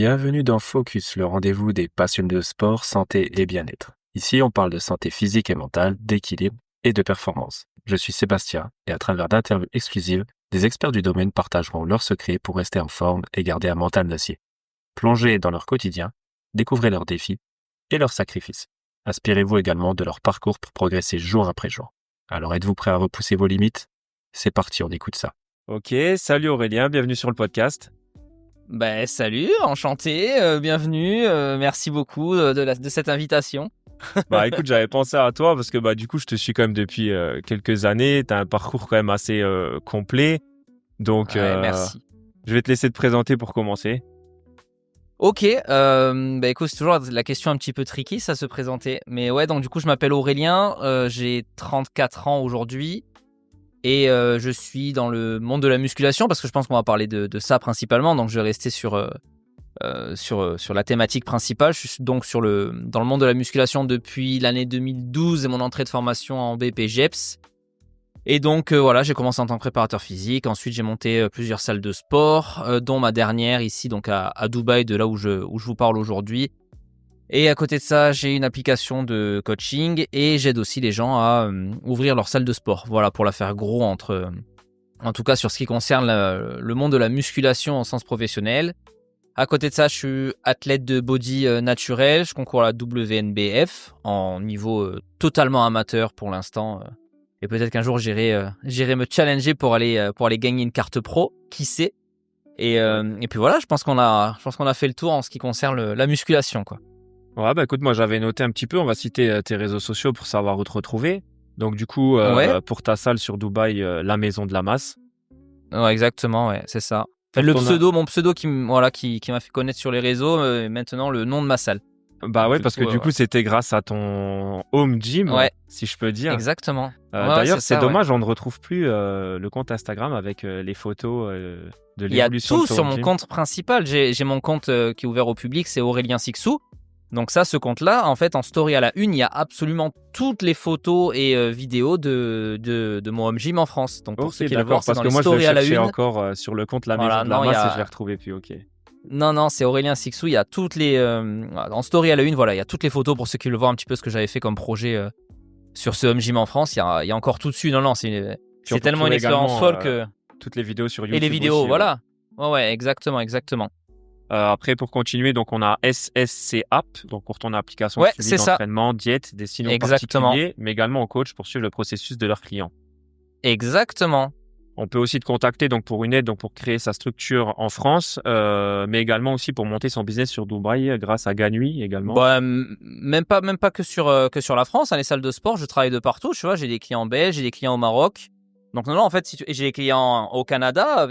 Bienvenue dans Focus, le rendez-vous des passionnés de sport, santé et bien-être. Ici, on parle de santé physique et mentale, d'équilibre et de performance. Je suis Sébastien et à travers d'interviews exclusives, des experts du domaine partageront leurs secrets pour rester en forme et garder un mental d'acier. Plongez dans leur quotidien, découvrez leurs défis et leurs sacrifices. Inspirez-vous également de leur parcours pour progresser jour après jour. Alors êtes-vous prêt à repousser vos limites? C'est parti, on écoute ça. Ok, salut Aurélien, bienvenue sur le podcast. Salut, enchanté, bienvenue, merci beaucoup de cette invitation. Écoute, j'avais pensé à toi parce que du coup, je te suis quand même depuis quelques années. Tu as un parcours quand même assez complet. Donc, Ouais, merci. je vais te laisser te présenter pour commencer. Ok, écoute, c'est toujours la question un petit peu tricky, ça se présenter. Mais ouais, donc du coup, je m'appelle Aurélien, j'ai 34 ans aujourd'hui. Et je suis dans le monde de la musculation parce que je pense qu'on va parler de ça principalement. Donc je vais rester sur la thématique principale. Je suis donc dans le monde de la musculation depuis l'année 2012 et mon entrée de formation en BPGEPS. Et donc voilà, j'ai commencé en tant que préparateur physique. Ensuite, j'ai monté plusieurs salles de sport, dont ma dernière ici donc à Dubaï, de là où je vous parle aujourd'hui. Et à côté de ça, j'ai une application de coaching et j'aide aussi les gens à ouvrir leur salle de sport. Voilà, pour la faire gros en tout cas sur ce qui concerne le monde de la musculation en sens professionnel. À côté de ça, je suis athlète de body naturel. Je concours à la WNBF en niveau totalement amateur pour l'instant. Et peut-être qu'un jour, j'irai me challenger pour aller gagner une carte pro. Qui sait? Et puis voilà, je pense qu'on a fait le tour en ce qui concerne la musculation, quoi. Ouais, écoute, moi j'avais noté un petit peu. On va citer tes réseaux sociaux pour savoir où te retrouver. Donc, du coup, Ouais. pour ta salle sur Dubaï, la maison de la masse. Ouais, exactement, ouais, c'est ça. Pour Mon pseudo qui m'a fait connaître sur les réseaux, et maintenant le nom de ma salle. Ouais, parce que du coup, c'était grâce à ton home gym, Ouais, si je peux dire. exactement. Ouais, D'ailleurs, c'est ça, dommage, on ne retrouve plus le compte Instagram avec les photos de Il y a l'évolution de tout ton sur home mon gym. compte principal. J'ai mon compte qui est ouvert au public, c'est Aurélien Sixou. Donc ça, ce compte-là, en fait, en story à la une, il y a absolument toutes les photos et vidéos de mon home gym en France. Donc pour ceux qui veulent voir, c'est parce dans que les moi, je le stories à la cherchais une. encore sur le compte La Maison Voilà, de la non, Masse et je l'ai retrouvé plus, ok. Non, c'est Aurélien Sixou. Il y a toutes les en story à la une. Voilà, il y a toutes les photos pour ceux qui veulent voir un petit peu ce que j'avais fait comme projet sur ce home gym en France. Il y a encore tout dessus. Non, c'est Puis on peut tellement une retrouver expérience également folle que toutes les vidéos sur YouTube et les vidéos, aussi, ouais. voilà. Ouais, exactement. Après, pour continuer, donc on a SSC App, donc pour ton application de Ouais, suivi c'est ça. d'entraînement, diète, destinée aux Exactement. particuliers, mais également aux coachs pour suivre le processus de leurs clients. Exactement. On peut aussi te contacter donc pour une aide, donc pour créer sa structure en France, mais également aussi pour monter son business sur Dubaï grâce à Ganui également. Même pas que sur la France, hein, les salles de sport, je travaille de partout, tu vois, j'ai des clients belges, j'ai des clients au Maroc. Donc non, en fait, et j'ai des clients au Canada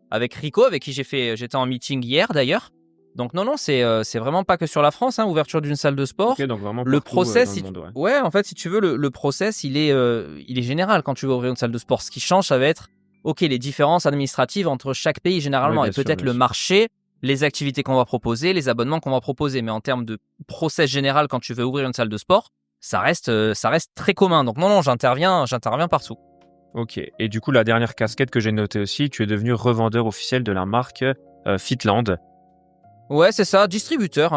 avec Rico, avec qui j'étais en meeting hier d'ailleurs. Donc non, c'est vraiment pas que sur la France, hein, ouverture d'une salle de sport. Ok, donc vraiment Le partout process, dans le monde, ouais. ouais, en fait, si tu veux, le process, il est général quand tu veux ouvrir une salle de sport. Ce qui change, ça va être, ok, les différences administratives entre chaque pays généralement, Ouais, et bien sûr, peut-être bien le sûr. marché, les activités qu'on va proposer, les abonnements qu'on va proposer. Mais en termes de process général, quand tu veux ouvrir une salle de sport, ça reste très commun. Donc non, j'interviens partout. Ok, et du coup, la dernière casquette que j'ai notée aussi, tu es devenu revendeur officiel de la marque Fitland. Ouais, c'est ça, distributeur.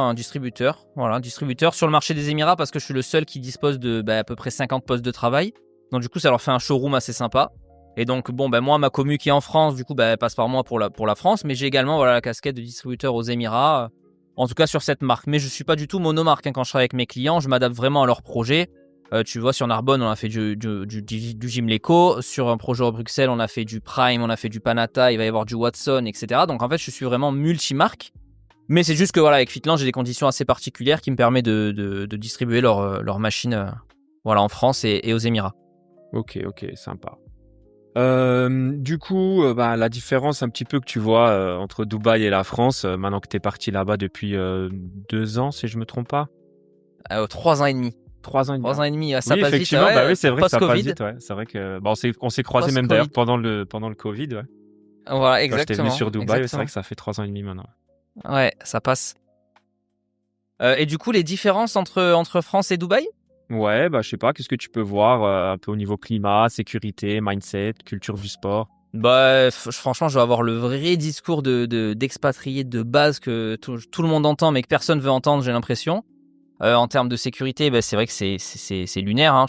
Voilà, distributeur sur le marché des Émirats parce que je suis le seul qui dispose de à peu près 50 postes de travail. Donc du coup, ça leur fait un showroom assez sympa. Et donc moi, ma commu qui est en France, du coup, passe par moi pour la France, mais j'ai également la casquette de distributeur aux Émirats, en tout cas sur cette marque. Mais je suis pas du tout monomarque, hein. Quand je travaille avec mes clients, je m'adapte vraiment à leurs projets. Tu vois, sur Narbonne, on a fait du Gym Leco. Sur un projet à Bruxelles, on a fait du Prime, on a fait du Panata, il va y avoir du Watson, etc. Donc en fait, je suis vraiment multimarque. Mais c'est juste que avec Fitland, j'ai des conditions assez particulières qui me permettent de distribuer leur machine en France et aux Émirats. Ok, sympa. Du coup, la différence un petit peu que tu vois entre Dubaï et la France, maintenant que tu es parti là-bas depuis 2 ans, si je me trompe pas. 3 ans et demi. 3 ans et demi. 3 ans et demi, ça Oui, passe vite. effectivement, oui, c'est vrai que ça passe Post-Covid. vite, ouais. C'est vrai que on s'est croisés même Post-Covid. d'ailleurs pendant le Covid, ouais. Voilà, Quand j'étais venu exactement. sur Dubaï, c'est vrai que ça fait 3 ans et demi maintenant. Ouais, ça passe. Et du coup, les différences entre France et Dubaï? Ouais, je sais pas, qu'est-ce que tu peux voir un peu au niveau climat, sécurité, mindset, culture du sport? Franchement, je vais avoir le vrai discours d'expatrié de base que tout le monde entend, mais que personne veut entendre, j'ai l'impression. En termes de sécurité, c'est vrai que c'est lunaire. Hein.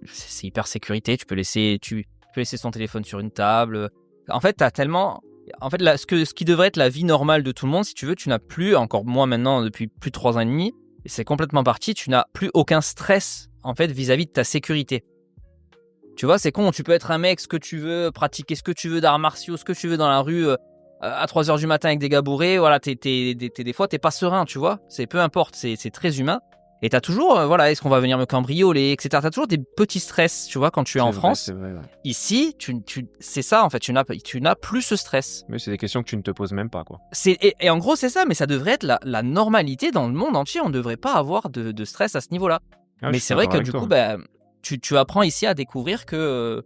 C'est hyper sécurité. Tu peux laisser son téléphone sur une table. En fait, t'as tellement. En fait, ce qui devrait être la vie normale de tout le monde, si tu veux, tu n'as plus, encore moi maintenant, depuis plus de 3 ans et demi, et c'est complètement parti, tu n'as plus aucun stress, en fait, vis-à-vis de ta sécurité. Tu vois, c'est con, tu peux être un mec, ce que tu veux, pratiquer ce que tu veux d'arts martiaux, ce que tu veux dans la rue, à 3h du matin avec des gars bourrés, voilà, des fois, t'es pas serein, tu vois, c'est peu importe, c'est très humain. Et t'as toujours, est-ce qu'on va venir me cambrioler, etc. T'as toujours des petits stress, tu vois, quand tu es en France. C'est vrai, ouais. Ici, c'est ça, en fait, tu n'as plus ce stress. Mais c'est des questions que tu ne te poses même pas, quoi. Et en gros, c'est ça, mais ça devrait être la normalité dans le monde entier. On ne devrait pas avoir de stress à ce niveau-là. Mais c'est vrai que du coup, tu apprends ici à découvrir que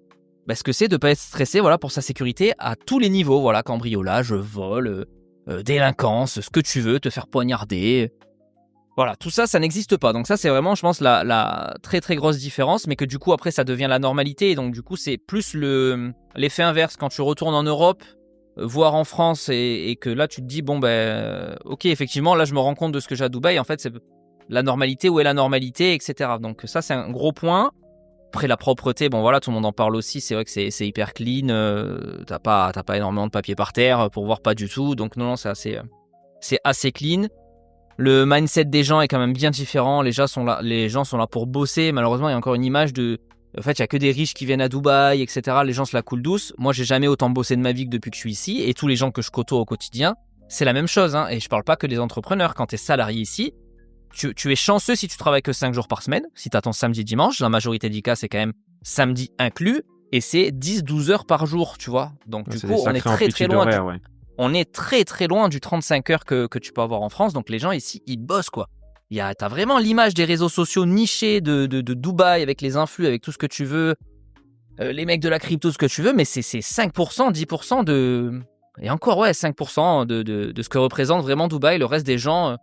ce que c'est de ne pas être stressé, voilà, pour sa sécurité à tous les niveaux, voilà, cambriolage, vol, délinquance, ce que tu veux, te faire poignarder. Voilà, tout ça, ça n'existe pas. Donc ça, c'est vraiment, je pense, la très très grosse différence, mais que du coup, après, ça devient la normalité. Et donc du coup, c'est plus l'effet inverse quand tu retournes en Europe, voire en France, et que là, tu te dis, ok, effectivement, là, je me rends compte de ce que j'ai à Dubaï. En fait, c'est la normalité, où est la normalité, etc. Donc ça, c'est un gros point. Après, la propreté, tout le monde en parle aussi. C'est vrai que c'est hyper clean. T'as pas énormément de papier par terre pour voir, pas du tout. Donc non, c'est assez clean. Le mindset des gens est quand même bien différent. Les gens sont là pour bosser. Malheureusement, il y a encore une image en fait, il y a que des riches qui viennent à Dubaï, etc. Les gens se la coulent douce. Moi, j'ai jamais autant bossé de ma vie que depuis que je suis ici. Et tous les gens que je côtoie au quotidien, c'est la même chose. Hein. Et je parle pas que des entrepreneurs. Quand tu es salarié ici, tu es chanceux si tu travailles que 5 jours par semaine. Si tu as ton samedi, dimanche, la majorité des cas, c'est quand même samedi inclus. Et c'est 10-12 heures par jour, tu vois. Donc, du coup, on est très, très loin. On est très, très loin du 35 heures que tu peux avoir en France. Donc, les gens ici, ils bossent, quoi. T'as vraiment l'image des réseaux sociaux nichés de Dubaï avec les influx, avec tout ce que tu veux. Les mecs de la crypto, ce que tu veux. Mais c'est 5%, 10% de... Et encore, 5% de ce que représente vraiment Dubaï. Le reste des gens...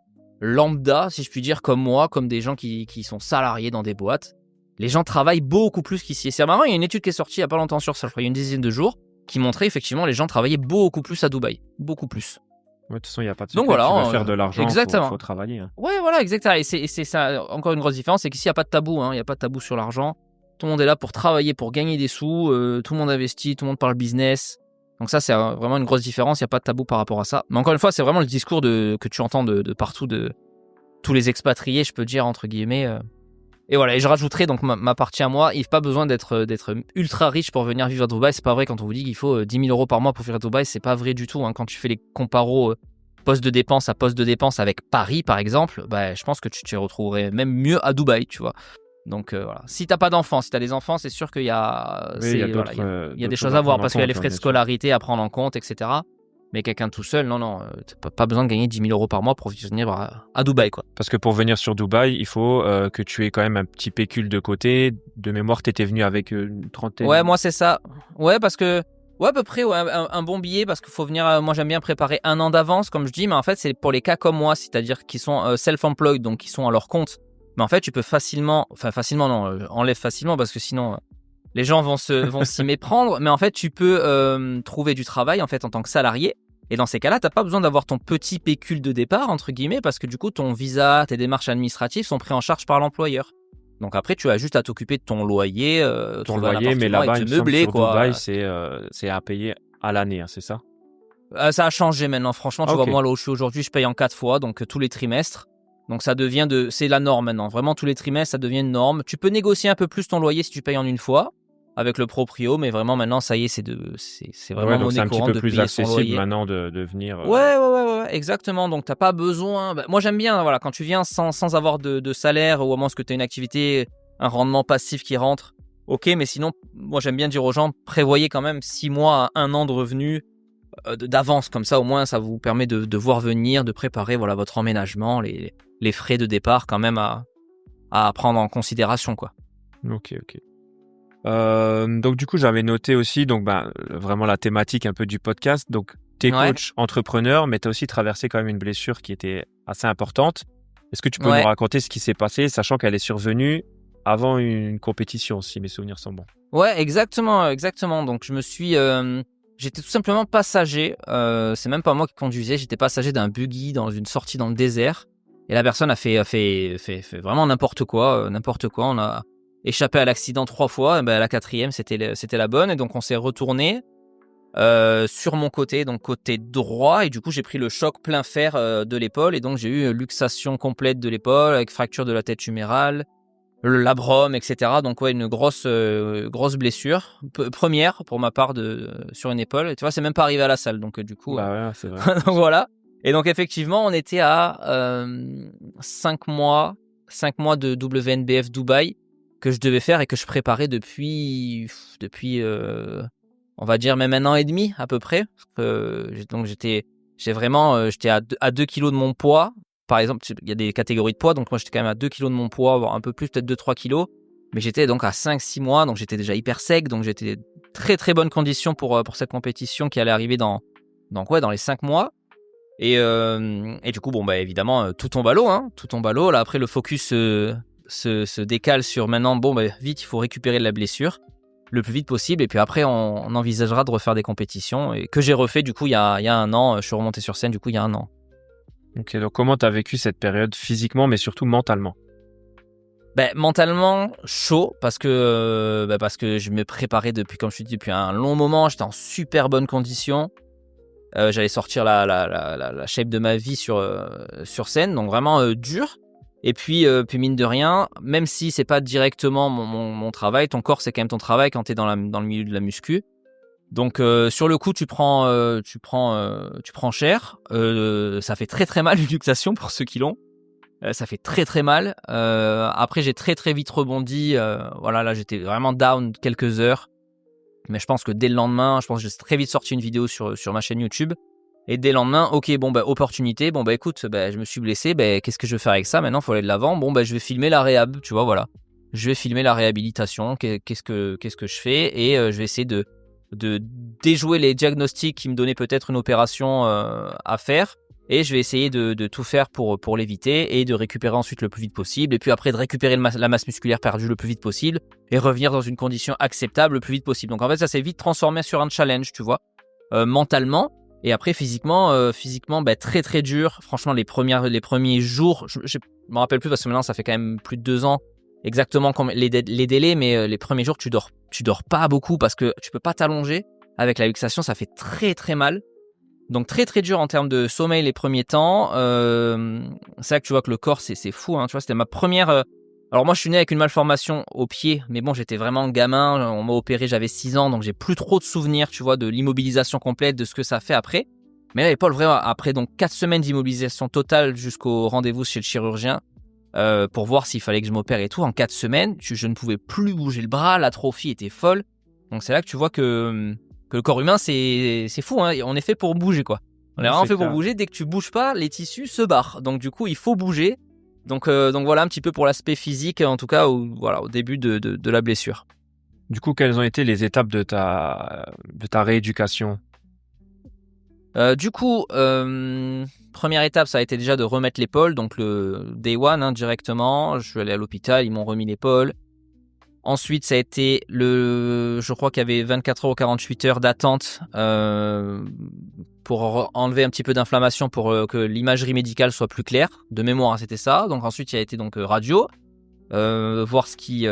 lambda, si je puis dire, comme moi, comme des gens qui sont salariés dans des boîtes. Les gens travaillent beaucoup plus qu'ici. Et c'est marrant, il y a une étude qui est sortie il n'y a pas longtemps sur ça, je crois, il y a une dizaine de jours, qui montrait effectivement les gens travaillaient beaucoup plus à Dubaï. Beaucoup plus. Ouais, de toute façon, il n'y a pas de secret. Donc voilà, tu veux faire de l'argent, exactement. faut travailler. Hein. Ouais, voilà, exactement. Et c'est ça, encore une grosse différence, c'est qu'ici, il n'y a pas de tabou. Il n'y a pas de tabou sur l'argent. Tout le monde est là pour travailler, pour gagner des sous. Tout le monde investit, tout le monde parle business. Donc ça, c'est vraiment une grosse différence. Il n'y a pas de tabou par rapport à ça. Mais encore une fois, c'est vraiment le discours que tu entends de partout, de tous les expatriés, je peux dire, entre guillemets. Et voilà, et je rajouterai donc ma partie à moi, il n'y a pas besoin d'être ultra riche pour venir vivre à Dubaï. C'est pas vrai quand on vous dit qu'il faut 10 000 euros par mois pour vivre à Dubaï, c'est pas vrai du tout. Hein. Quand tu fais les comparos poste de dépense à poste de dépense avec Paris, par exemple, je pense que tu te retrouverais même mieux à Dubaï, tu vois. Donc voilà. Si t'as pas d'enfants, si t'as des enfants, c'est sûr qu'il y a, il y a des choses à voir parce qu'il y a les frais de scolarité à prendre en compte, etc. Mais quelqu'un tout seul, non, t'as pas besoin de gagner 10 000 euros par mois pour venir à Dubaï, quoi. Parce que pour venir sur Dubaï, il faut que tu aies quand même un petit pécule de côté. De mémoire, t'étais venu avec une trentaine. Ouais, moi c'est ça. Ouais, parce que à peu près un bon billet parce qu'il faut venir. Moi j'aime bien préparer 1 an d'avance, comme je dis, mais en fait c'est pour les cas comme moi, c'est-à-dire qui sont self-employed, donc qui sont à leur compte. Mais en fait, tu peux enlève facilement parce que sinon. Les gens vont s'y méprendre, mais en fait, tu peux trouver du travail en fait en tant que salarié. Et dans ces cas-là, t'as pas besoin d'avoir ton petit pécule de départ entre guillemets, parce que du coup, ton visa, tes démarches administratives sont pris en charge par l'employeur. Donc après, tu as juste à t'occuper de ton loyer, mais là-bas, et te meubler, sur quoi. Dubaï, c'est à payer à l'année, hein, c'est ça ? Ça a changé maintenant. Franchement, tu vois, moi là où je suis aujourd'hui, je paye en 4 fois, donc tous les trimestres. Donc ça devient c'est la norme maintenant. Vraiment, tous les trimestres, ça devient une norme. Tu peux négocier un peu plus ton loyer si tu payes en une fois. Avec le proprio, mais vraiment maintenant ça y est, c'est vraiment monnaie courante de payer son loyer. C'est un petit peu plus accessible maintenant de venir. Ouais, exactement. Donc t'as pas besoin. Moi j'aime bien, voilà, quand tu viens sans avoir de salaire ou à moins que tu aies une activité, un rendement passif qui rentre. Ok, mais sinon, moi j'aime bien dire aux gens, prévoyez quand même 6 mois à 1 an de revenus d'avance, comme ça au moins ça vous permet de voir venir, de préparer votre emménagement, les frais de départ quand même à prendre en considération, quoi. Ok. Donc du coup j'avais noté aussi vraiment la thématique un peu du podcast. Donc t'es coach entrepreneur, mais t'as aussi traversé quand même une blessure qui était assez importante. Est-ce que tu peux nous raconter ce qui s'est passé, sachant qu'elle est survenue avant une compétition, si mes souvenirs sont bons. Ouais, exactement. Donc j'étais tout simplement passager. C'est même pas moi qui conduisais. J'étais passager d'un buggy dans une sortie dans le désert. Et la personne a fait vraiment n'importe quoi. On a échappé à l'accident 3 fois. Et ben, la 4e, c'était la bonne. Et donc, on s'est retourné sur mon côté, donc côté droit. Et du coup, j'ai pris le choc plein fer de l'épaule. Et donc, j'ai eu luxation complète de l'épaule avec fracture de la tête humérale, le labrum, etc. Donc, ouais, une grosse blessure. Première pour ma part sur une épaule. Et tu vois, c'est même pas arrivé à la salle. Donc, du coup, Bah ouais, c'est vrai. donc voilà. Et donc effectivement, on était à 5 mois de WNBF Dubaï que je devais faire et que je préparais depuis on va dire même 1 an et demi à peu près. Donc j'étais à 2 kilos de mon poids. Par exemple, il y a des catégories de poids, donc moi j'étais quand même à 2 kilos de mon poids, voire un peu plus, peut-être 2-3 kilos. Mais j'étais donc à 5-6 mois, donc j'étais déjà hyper sec, donc j'étais très très bonne condition pour cette compétition qui allait arriver dans les 5 mois. Et du coup, bon, bah, évidemment, tout tombe à l'eau, hein. Tout tombe à l'eau. Là, après, le focus se décale sur maintenant, bon, bah, vite, il faut récupérer de la blessure le plus vite possible. Et puis après, on envisagera de refaire des compétitions. Et que j'ai refait, du coup, il y a 1 an. Je suis remonté sur scène, du coup, il y a 1 an. Ok, donc comment tu as vécu cette période physiquement, mais surtout mentalement? Mentalement, chaud, parce que je me préparais comme je te dis, depuis un long moment. J'étais en super bonne condition. J'allais sortir la shape de ma vie sur scène, donc vraiment dur. Et puis mine de rien, même si c'est pas directement mon travail, ton corps c'est quand même ton travail quand t'es dans le milieu de la muscu. Donc sur le coup tu prends cher. Ça fait très très mal une luxation pour ceux qui l'ont. Ça fait très très mal. Après j'ai très très vite rebondi. Voilà, là j'étais vraiment down quelques heures. Mais je pense que dès le lendemain, j'ai très vite sorti une vidéo sur ma chaîne YouTube. Et dès le lendemain, ok, bon, bah, opportunité. Bon, bah, écoute, bah, je me suis blessé. Bah, qu'est-ce que je vais faire avec ça? Maintenant, il faut aller de l'avant. Bon, bah, je vais filmer la réhab, tu vois, voilà. Je vais filmer la réhabilitation. Qu'est-ce que je fais? Et je vais essayer de déjouer les diagnostics qui me donnaient peut-être une opération à faire. Et je vais essayer de tout faire pour l'éviter et de récupérer ensuite le plus vite possible. Et puis après, de récupérer la masse musculaire perdue le plus vite possible et revenir dans une condition acceptable le plus vite possible. Donc en fait, ça s'est vite transformé sur un challenge, tu vois, mentalement. Et après, physiquement, très très dur. Franchement, les premiers jours, je me rappelle plus parce que maintenant, ça fait quand même plus de 2 ans exactement comme les délais, mais les premiers jours, tu dors pas beaucoup parce que tu peux pas t'allonger. Avec la luxation, ça fait très très mal. Donc très très dur en termes de sommeil les premiers temps. C'est là que tu vois que le corps c'est fou, hein. Tu vois, c'était ma première. Alors moi je suis né avec une malformation au pied, mais bon j'étais vraiment gamin. On m'a opéré, j'avais 6 ans, donc j'ai plus trop de souvenirs, tu vois, de l'immobilisation complète, de ce que ça fait après. Mais là l'épaule vraiment après donc 4 semaines d'immobilisation totale jusqu'au rendez-vous chez le chirurgien pour voir s'il fallait que je m'opère et tout. En 4 semaines, je ne pouvais plus bouger le bras, l'atrophie était folle. Donc c'est là que tu vois que le corps humain, c'est fou, hein. On est fait pour bouger, quoi. On est vraiment fait pour bouger. Dès que tu bouges pas, les tissus se barrent. Donc du coup, il faut bouger. Donc voilà un petit peu pour l'aspect physique, en tout cas, au début de la blessure. Du coup, quelles ont été les étapes de ta rééducation? Du coup, première étape, ça a été déjà de remettre l'épaule. Donc le day one, hein, directement. Je suis allé à l'hôpital, ils m'ont remis l'épaule. Ensuite, ça a été je crois qu'il y avait 24 heures ou 48 heures d'attente pour enlever un petit peu d'inflammation pour que l'imagerie médicale soit plus claire. De mémoire, c'était ça. Donc ensuite, il y a été donc radio, voir ce qu'il y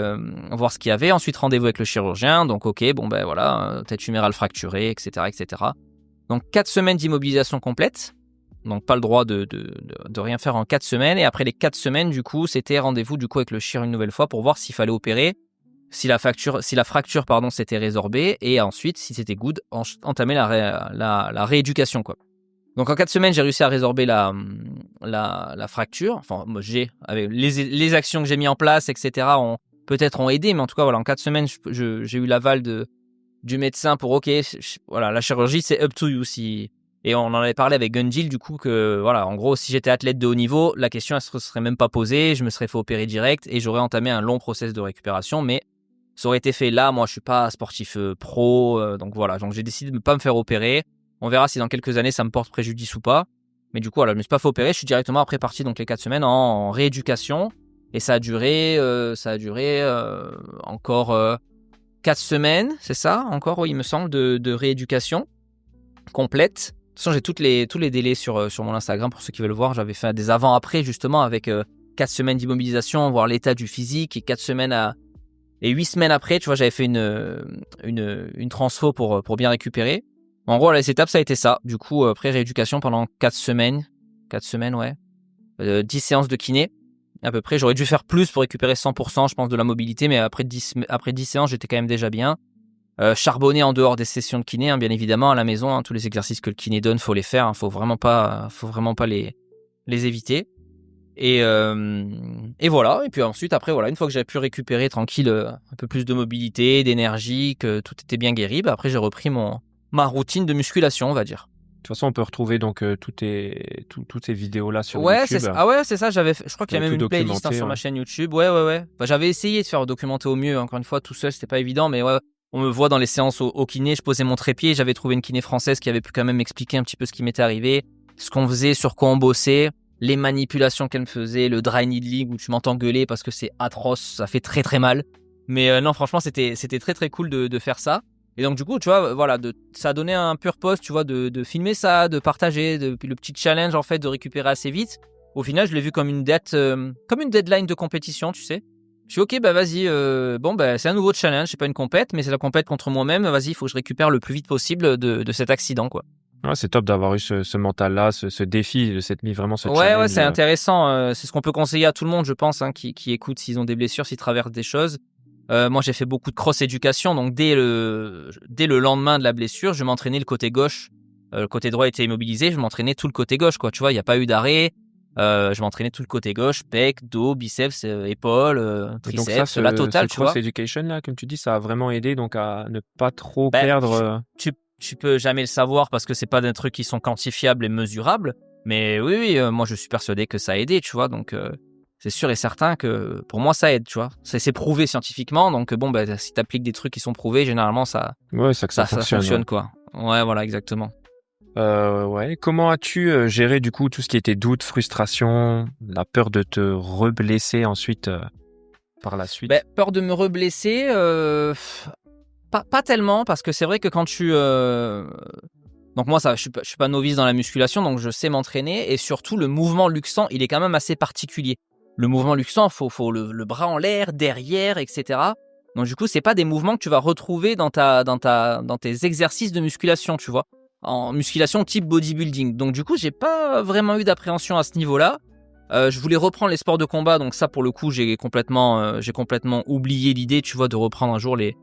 avait. Ensuite, rendez-vous avec le chirurgien. Donc ok, bon ben voilà, tête humérale fracturée, etc., etc. Donc 4 semaines d'immobilisation complète. Donc pas le droit de rien faire en 4 semaines. Et après les 4 semaines, du coup, c'était rendez-vous du coup avec le chirurgien une nouvelle fois pour voir s'il fallait opérer. Si la fracture s'était résorbée et ensuite si c'était good entamer la rééducation, quoi. Donc en 4 semaines j'ai réussi à résorber la fracture. Enfin moi, avec les actions que j'ai mis en place, etc. ont aidé, mais en tout cas voilà, en 4 semaines j'ai eu l'aval du médecin pour ok, voilà, la chirurgie c'est up to you. Et on en avait parlé avec Gunjil du coup que voilà, en gros si j'étais athlète de haut niveau, la question elle se serait même pas posée, je me serais fait opérer direct et j'aurais entamé un long process de récupération, mais ça aurait été fait là. Moi je suis pas sportif pro, donc voilà, donc j'ai décidé de ne pas me faire opérer. On verra si dans quelques années ça me porte préjudice ou pas, mais du coup voilà, je me suis pas fait opérer, je suis directement après parti donc les 4 semaines en rééducation. Et ça a duré encore 4 semaines, c'est ça encore, oui, il me semble, de rééducation complète. De toute façon, j'ai tous les délais sur mon Instagram pour ceux qui veulent voir. J'avais fait des avant-après justement avec 4 semaines d'immobilisation, voir l'état du physique et 4 semaines et 8 semaines après, tu vois, j'avais fait une transfo pour bien récupérer. En gros, les étapes, ça a été ça. Du coup, après rééducation pendant 4 semaines. 4 semaines, ouais. 10 séances de kiné. À peu près, j'aurais dû faire plus pour récupérer 100%, je pense, de la mobilité, mais après 10 séances, j'étais quand même déjà bien. Charbonner en dehors des sessions de kiné, hein, bien évidemment, à la maison, hein, tous les exercices que le kiné donne, faut les faire, hein, faut vraiment pas les éviter. Et voilà. Et puis ensuite, après, voilà, une fois que j'avais pu récupérer tranquille un peu plus de mobilité, d'énergie, que tout était bien guéri, bah après j'ai repris ma routine de musculation, on va dire. De toute façon, on peut retrouver donc toutes ces vidéos-là sur Ouais, YouTube. c'est ça. Je crois qu'il y a Tout même une playlist documenté, sur ma ouais. chaîne YouTube. Ouais. Bah, j'avais essayé de faire documenter au mieux. Encore une fois, tout seul, c'était pas évident, mais ouais. On me voit dans les séances au kiné. Je posais mon trépied. J'avais trouvé une kiné française qui avait pu quand même m'expliquer un petit peu ce qui m'était arrivé, ce qu'on faisait, sur quoi on bossait, les manipulations qu'elle me faisait, le dry needling où tu m'entends gueuler parce que c'est atroce, ça fait très très mal. Mais non, franchement, c'était très très cool de faire ça. Et donc du coup, tu vois, voilà, ça a donné un purpose, tu vois, de filmer ça, de partager, le petit challenge en fait, de récupérer assez vite. Au final, je l'ai vu comme une deadline de compétition, tu sais. Je suis ok, bah vas-y, bon bah c'est un nouveau challenge, c'est pas une compète, mais c'est la compète contre moi-même. Vas-y, il faut que je récupère le plus vite possible de cet accident, quoi. Ouais, c'est top d'avoir eu ce mental-là, ce défi, de s'être mis vraiment ce Ouais, challenge. c'est intéressant. C'est ce qu'on peut conseiller à tout le monde, je pense, hein, qui écoute s'ils ont des blessures, s'ils traversent des choses. Moi, j'ai fait beaucoup de cross-éducation, donc dès le lendemain de la blessure, je m'entraînais le côté gauche. Le côté droit était immobilisé, je m'entraînais tout le côté gauche, quoi. Tu vois, il n'y a pas eu d'arrêt. Je m'entraînais tout le côté gauche, pec, dos, biceps, épaules, Et donc ça, triceps, la totale, tu vois. cross education là, comme tu dis, ça a vraiment aidé donc à ne pas trop Ben, perdre. tu peux jamais le savoir parce que c'est pas des trucs qui sont quantifiables et mesurables. Mais oui, moi je suis persuadé que ça a aidé, tu vois. Donc c'est sûr et certain que pour moi ça aide, tu vois. C'est prouvé scientifiquement, donc bon, bah, si tu appliques des trucs qui sont prouvés, généralement ça Ouais, ça que ça fonctionne. fonctionne, Ouais. quoi. Ouais, voilà, exactement. Ouais. Comment as-tu géré du coup tout ce qui était doute, frustration, la peur de te reblesser ensuite par la suite? Ben, peur de me reblesser, pas tellement, parce que c'est vrai que quand donc moi, je suis pas novice dans la musculation, donc je sais m'entraîner. Et surtout, le mouvement luxant, il est quand même assez particulier. Le mouvement luxant, faut le bras en l'air, derrière, etc. Donc du coup, c'est pas des mouvements que tu vas retrouver dans tes exercices de musculation, tu vois. En musculation type bodybuilding. Donc du coup, j'ai pas vraiment eu d'appréhension à ce niveau-là. Je voulais reprendre les sports de combat, donc ça, pour le coup, j'ai complètement oublié l'idée, tu vois, de reprendre un jour les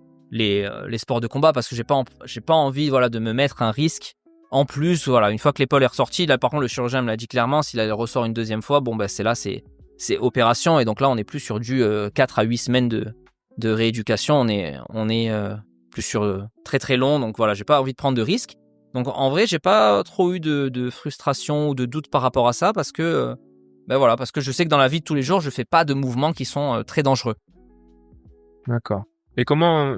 sports de combat, parce que j'ai pas envie, voilà, de me mettre un risque. En plus, voilà, une fois que l'épaule est ressortie, là par contre le chirurgien me l'a dit clairement, s'il elle ressort une deuxième fois, bon bah c'est opération. Et donc là on est plus sur du 4 à 8 semaines de rééducation, on est plus sur très très long. Donc voilà, j'ai pas envie de prendre de risques. Donc en vrai, j'ai pas trop eu de frustration ou de doute par rapport à ça, parce que parce que je sais que dans la vie de tous les jours, je fais pas de mouvements qui sont très dangereux. D'accord. Et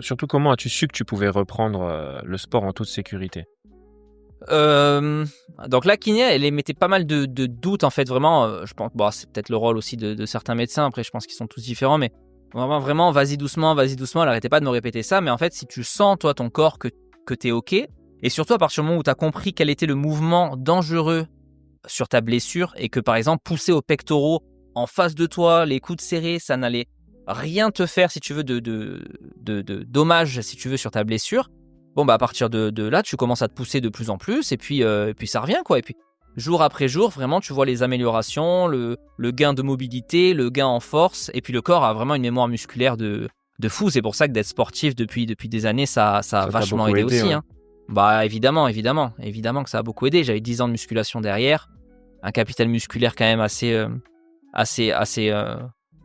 surtout comment as-tu su que tu pouvais reprendre le sport en toute sécurité? Donc la kiné, elle émettait pas mal de doutes, en fait, vraiment. Je pense, bon, c'est peut-être le rôle aussi de certains médecins. Après, je pense qu'ils sont tous différents, mais vraiment, vas-y doucement. Elle arrêtait pas de me répéter ça. Mais en fait, si tu sens, toi, ton corps que t'es ok, et surtout à partir du moment où t'as compris quel était le mouvement dangereux sur ta blessure, et que par exemple, pousser aux pectoraux en face de toi, les coudes serrés, ça n'allait rien te faire, si tu veux, de dommages, si tu veux, sur ta blessure. Bon, bah, à partir de là, tu commences à te pousser de plus en plus, et puis ça revient, quoi. Et puis, jour après jour, vraiment, tu vois les améliorations, le gain de mobilité, le gain en force, et puis le corps a vraiment une mémoire musculaire de fou. C'est pour ça que d'être sportif depuis des années, ça a Ça t'a vachement beaucoup aidé aidé, aussi, ouais. hein. Bah, évidemment que ça a beaucoup aidé. J'avais 10 ans de musculation derrière, un capital musculaire quand même assez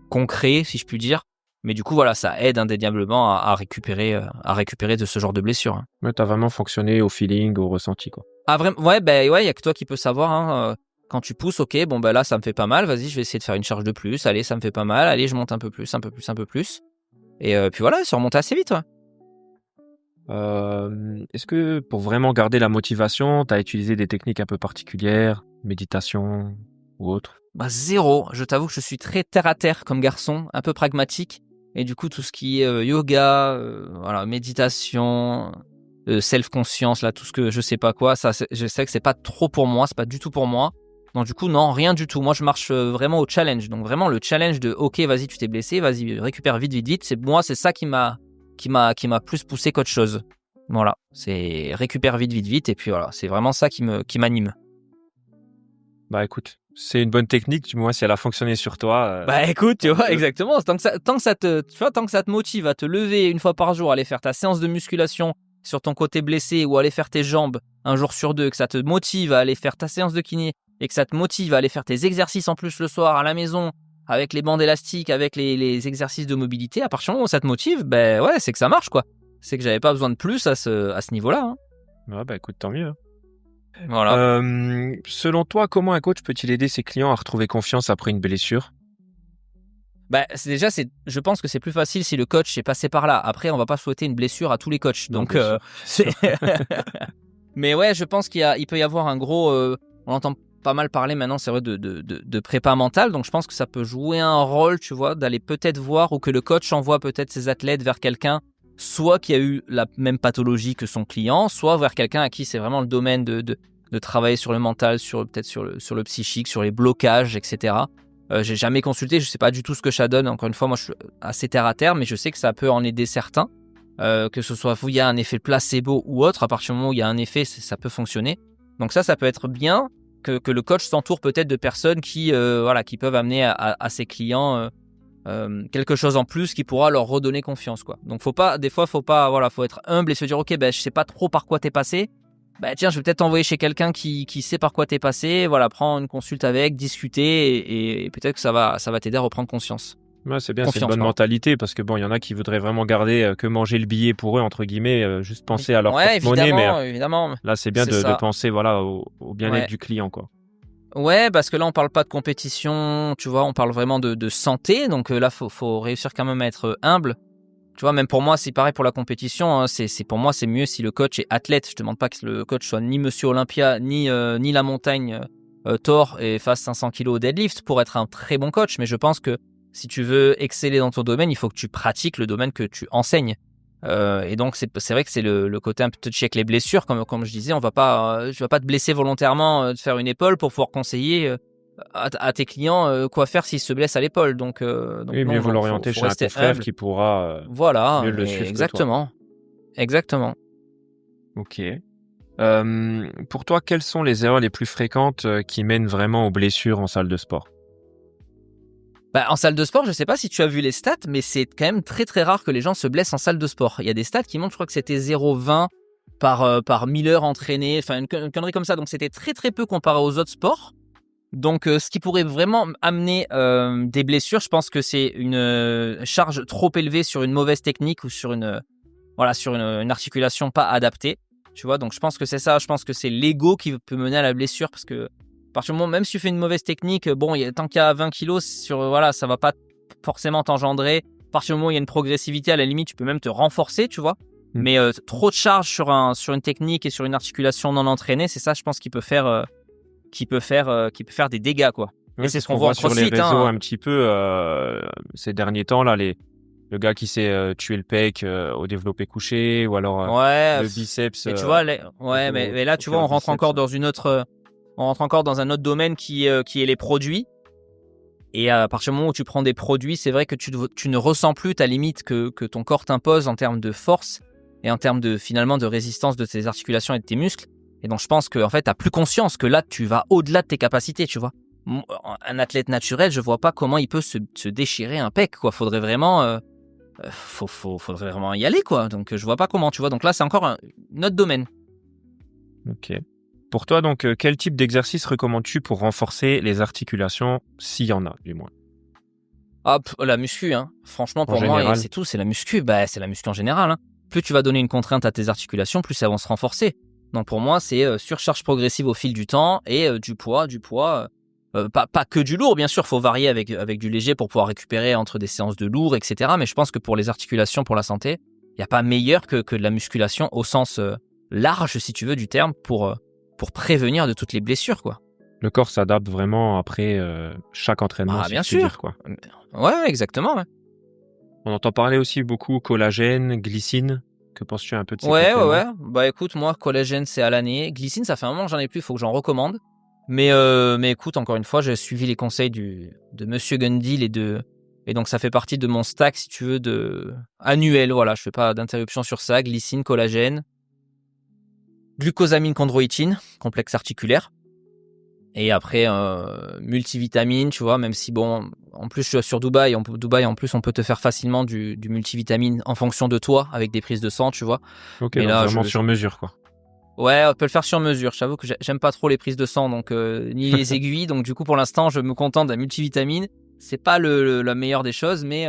concret, si je puis dire. Mais du coup, voilà, ça aide indéniablement à récupérer de ce genre de blessure, hein. Ouais, t'as vraiment fonctionné au feeling, au ressenti, quoi. Ah, vraiment? Ouais, il y a que toi qui peux savoir, hein. Quand tu pousses, ok, bon, bah là, ça me fait pas mal. Vas-y, je vais essayer de faire une charge de plus. Allez, ça me fait pas mal. Allez, je monte un peu plus. Et puis voilà, c'est remonté assez vite, ouais. Est-ce que pour vraiment garder la motivation, t'as utilisé des techniques un peu particulières, méditation ou autre? Bah, zéro. Je t'avoue que je suis très terre à terre comme garçon, un peu pragmatique. Et du coup, tout ce qui est yoga, voilà, méditation, self-conscience, là, tout ce que je sais pas quoi, ça, je sais que c'est pas trop pour moi, c'est pas du tout pour moi. Donc du coup, non, rien du tout. Moi, je marche vraiment au challenge. Donc vraiment le challenge de, ok, vas-y, tu t'es blessé, vas-y, récupère vite, vite, vite. C'est ça qui m'a plus poussé qu'autre chose. Voilà, c'est récupère vite, vite, vite. Et puis voilà, c'est vraiment ça qui m'anime. Bah écoute, c'est une bonne technique, du moins si elle a fonctionné sur toi. Bah écoute, tu tant vois, mieux. exactement. Tant que ça te motive à te lever une fois par jour, aller faire ta séance de musculation sur ton côté blessé ou aller faire tes jambes un jour sur deux, que ça te motive à aller faire ta séance de kiné et que ça te motive à aller faire tes exercices en plus le soir à la maison avec les bandes élastiques, avec les exercices de mobilité, à partir du moment où ça te motive, ben ouais, c'est que ça marche quoi. C'est que j'avais pas besoin de plus à ce niveau-là. Hein. Ouais, bah écoute, tant mieux. Voilà. Selon toi, comment un coach peut-il aider ses clients à retrouver confiance après une blessure? Bah, je pense que c'est plus facile si le coach est passé par là. Après, on va pas souhaiter une blessure à tous les coachs. Non, Donc, bien sûr. mais ouais, je pense il peut y avoir un gros. On entend pas mal parler maintenant, c'est vrai, de prépa mentale. Donc, je pense que ça peut jouer un rôle, tu vois, d'aller peut-être voir ou que le coach envoie peut-être ses athlètes vers quelqu'un, soit qui a eu la même pathologie que son client, soit vers quelqu'un à qui c'est vraiment le domaine de travailler sur le mental, peut-être sur le psychique, sur les blocages, etc. J'ai jamais consulté, je sais pas du tout ce que ça donne. Encore une fois, moi, je suis assez terre à terre, mais je sais que ça peut en aider certains, que ce soit il y a un effet placebo ou autre. À partir du moment où il y a un effet, ça peut fonctionner. Donc ça peut être bien que le coach s'entoure peut-être de personnes qui peuvent amener à ses clients quelque chose en plus qui pourra leur redonner confiance, quoi. Donc faut être humble et se dire ok, ben je sais pas trop par quoi t'es passé. Bah tiens, je vais peut-être t'envoyer chez quelqu'un qui sait par quoi t'es passé. Voilà, prends une consulte avec, discuter et peut-être que ça va t'aider à reprendre conscience. Ouais, c'est bien, c'est une Confiance, bonne pardon. mentalité parce que bon, il y en a qui voudraient vraiment garder que manger le billet pour eux, entre guillemets, juste penser à leur Ouais, porte-monnaie, mais évidemment, là, c'est bien c'est de ça. penser voilà, au bien-être Ouais. du client, quoi. Ouais, parce que là, on parle pas de compétition, tu vois, on parle vraiment de santé. Donc là, faut réussir quand même à être humble. Tu vois, même pour moi, c'est pareil pour la compétition. Hein, pour moi, c'est mieux si le coach est athlète. Je te demande pas que le coach soit ni Monsieur Olympia, ni la montagne Thor et fasse 500 kilos au deadlift pour être un très bon coach. Mais je pense que si tu veux exceller dans ton domaine, il faut que tu pratiques le domaine que tu enseignes. Et donc, c'est vrai que c'est le côté un peu touchy avec les blessures. Comme je disais, tu vas pas te blesser volontairement, te faire une épaule pour pouvoir conseiller à tes clients quoi faire s'ils se blessent à l'épaule. Donc Oui, mieux non, vous non, l'orienter faut chez un rester confrère humble. qui pourra Voilà, mieux le suivre que toi. exactement. Ok. Pour toi, quelles sont les erreurs les plus fréquentes qui mènent vraiment aux blessures en salle de sport? Bah, en salle de sport, je sais pas si tu as vu les stats, mais c'est quand même très très rare que les gens se blessent en salle de sport. Il y a des stats qui montrent, je crois que c'était 0,20 par 1000 heures entraînées, enfin une connerie comme ça. Donc c'était très très peu comparé aux autres sports. Donc ce qui pourrait vraiment amener des blessures, je pense que c'est une charge trop élevée sur une mauvaise technique ou sur une articulation pas adaptée. Tu vois, donc je pense que c'est ça. Je pense que c'est l'ego qui peut mener à la blessure parce que à partir du moment, même si tu fais une mauvaise technique, bon, tant qu'il y a 20 kilos, ça va pas forcément t'engendrer. À partir du moment où il y a une progressivité, à la limite, tu peux même te renforcer, tu vois. Mm. Mais trop de charge sur une technique et sur une articulation non entraînée, c'est ça, je pense, qui peut faire des dégâts, quoi. Ouais, Et c'est c'est ce qu'on qu'on voit en voit sur les CrossFit. réseaux Hein. un petit peu ces derniers temps là, le gars qui s'est tué le pec au développé couché ou alors Ouais, le biceps mais tu vois, mais là, au tu vois, on rentre encore dans un autre domaine qui est les produits. Et à partir du moment où tu prends des produits, c'est vrai que tu ne ressens plus ta limite que ton corps t'impose en termes de force et en termes finalement de résistance de tes articulations et de tes muscles. Et donc, je pense que en fait, tu n'as plus conscience que là, tu vas au-delà de tes capacités, tu vois. Un athlète naturel, je vois pas comment il peut se déchirer un pec, quoi. Faudrait vraiment y aller, quoi. Donc, je vois pas comment, tu vois. Donc là, c'est encore un autre domaine. Ok. Pour toi, donc, quel type d'exercice recommandes-tu pour renforcer les articulations, s'il y en a, du moins? Hop, la muscu, hein. Franchement, pour moi, et général? c'est tout, c'est la muscu. Bah, c'est la muscu en général, hein. Plus tu vas donner une contrainte à tes articulations, plus elles vont se renforcer. Donc pour moi, c'est surcharge progressive au fil du temps et du poids. Pas que du lourd, bien sûr, faut varier avec du léger pour pouvoir récupérer entre des séances de lourd, etc. Mais je pense que pour les articulations, pour la santé, il n'y a pas meilleur que de la musculation au sens large, si tu veux, du terme, pour prévenir de toutes les blessures, quoi. Le corps s'adapte vraiment après chaque entraînement, Ah, si bien je puis sûr. dire, quoi. Ouais, exactement. Ouais. On entend parler aussi beaucoup collagène, glycine. Que penses-tu un peu de ces Ouais, ouais, compléments? ouais. Bah écoute, moi, collagène, c'est à l'année. Glycine, ça fait un moment que j'en ai plus, il faut que j'en recommande. Mais écoute, encore une fois, j'ai suivi les conseils de Monsieur Gundil et donc ça fait partie de mon stack, si tu veux, annuel. Voilà, je fais pas d'interruption sur ça. Glycine, collagène, glucosamine, chondroïtine, complexe articulaire. Et après, multivitamine, tu vois, même si bon, en plus, je suis sur Dubaï. Dubaï, en plus, on peut te faire facilement du multivitamine en fonction de toi, avec des prises de sang, tu vois. Ok, Mais donc là, vraiment sur mesure, quoi. ouais, on peut le faire sur mesure. J'avoue que j'aime pas trop les prises de sang, donc ni les aiguilles. Donc du coup, pour l'instant, je me contente d'un multivitamine. C'est pas la meilleure des choses, mais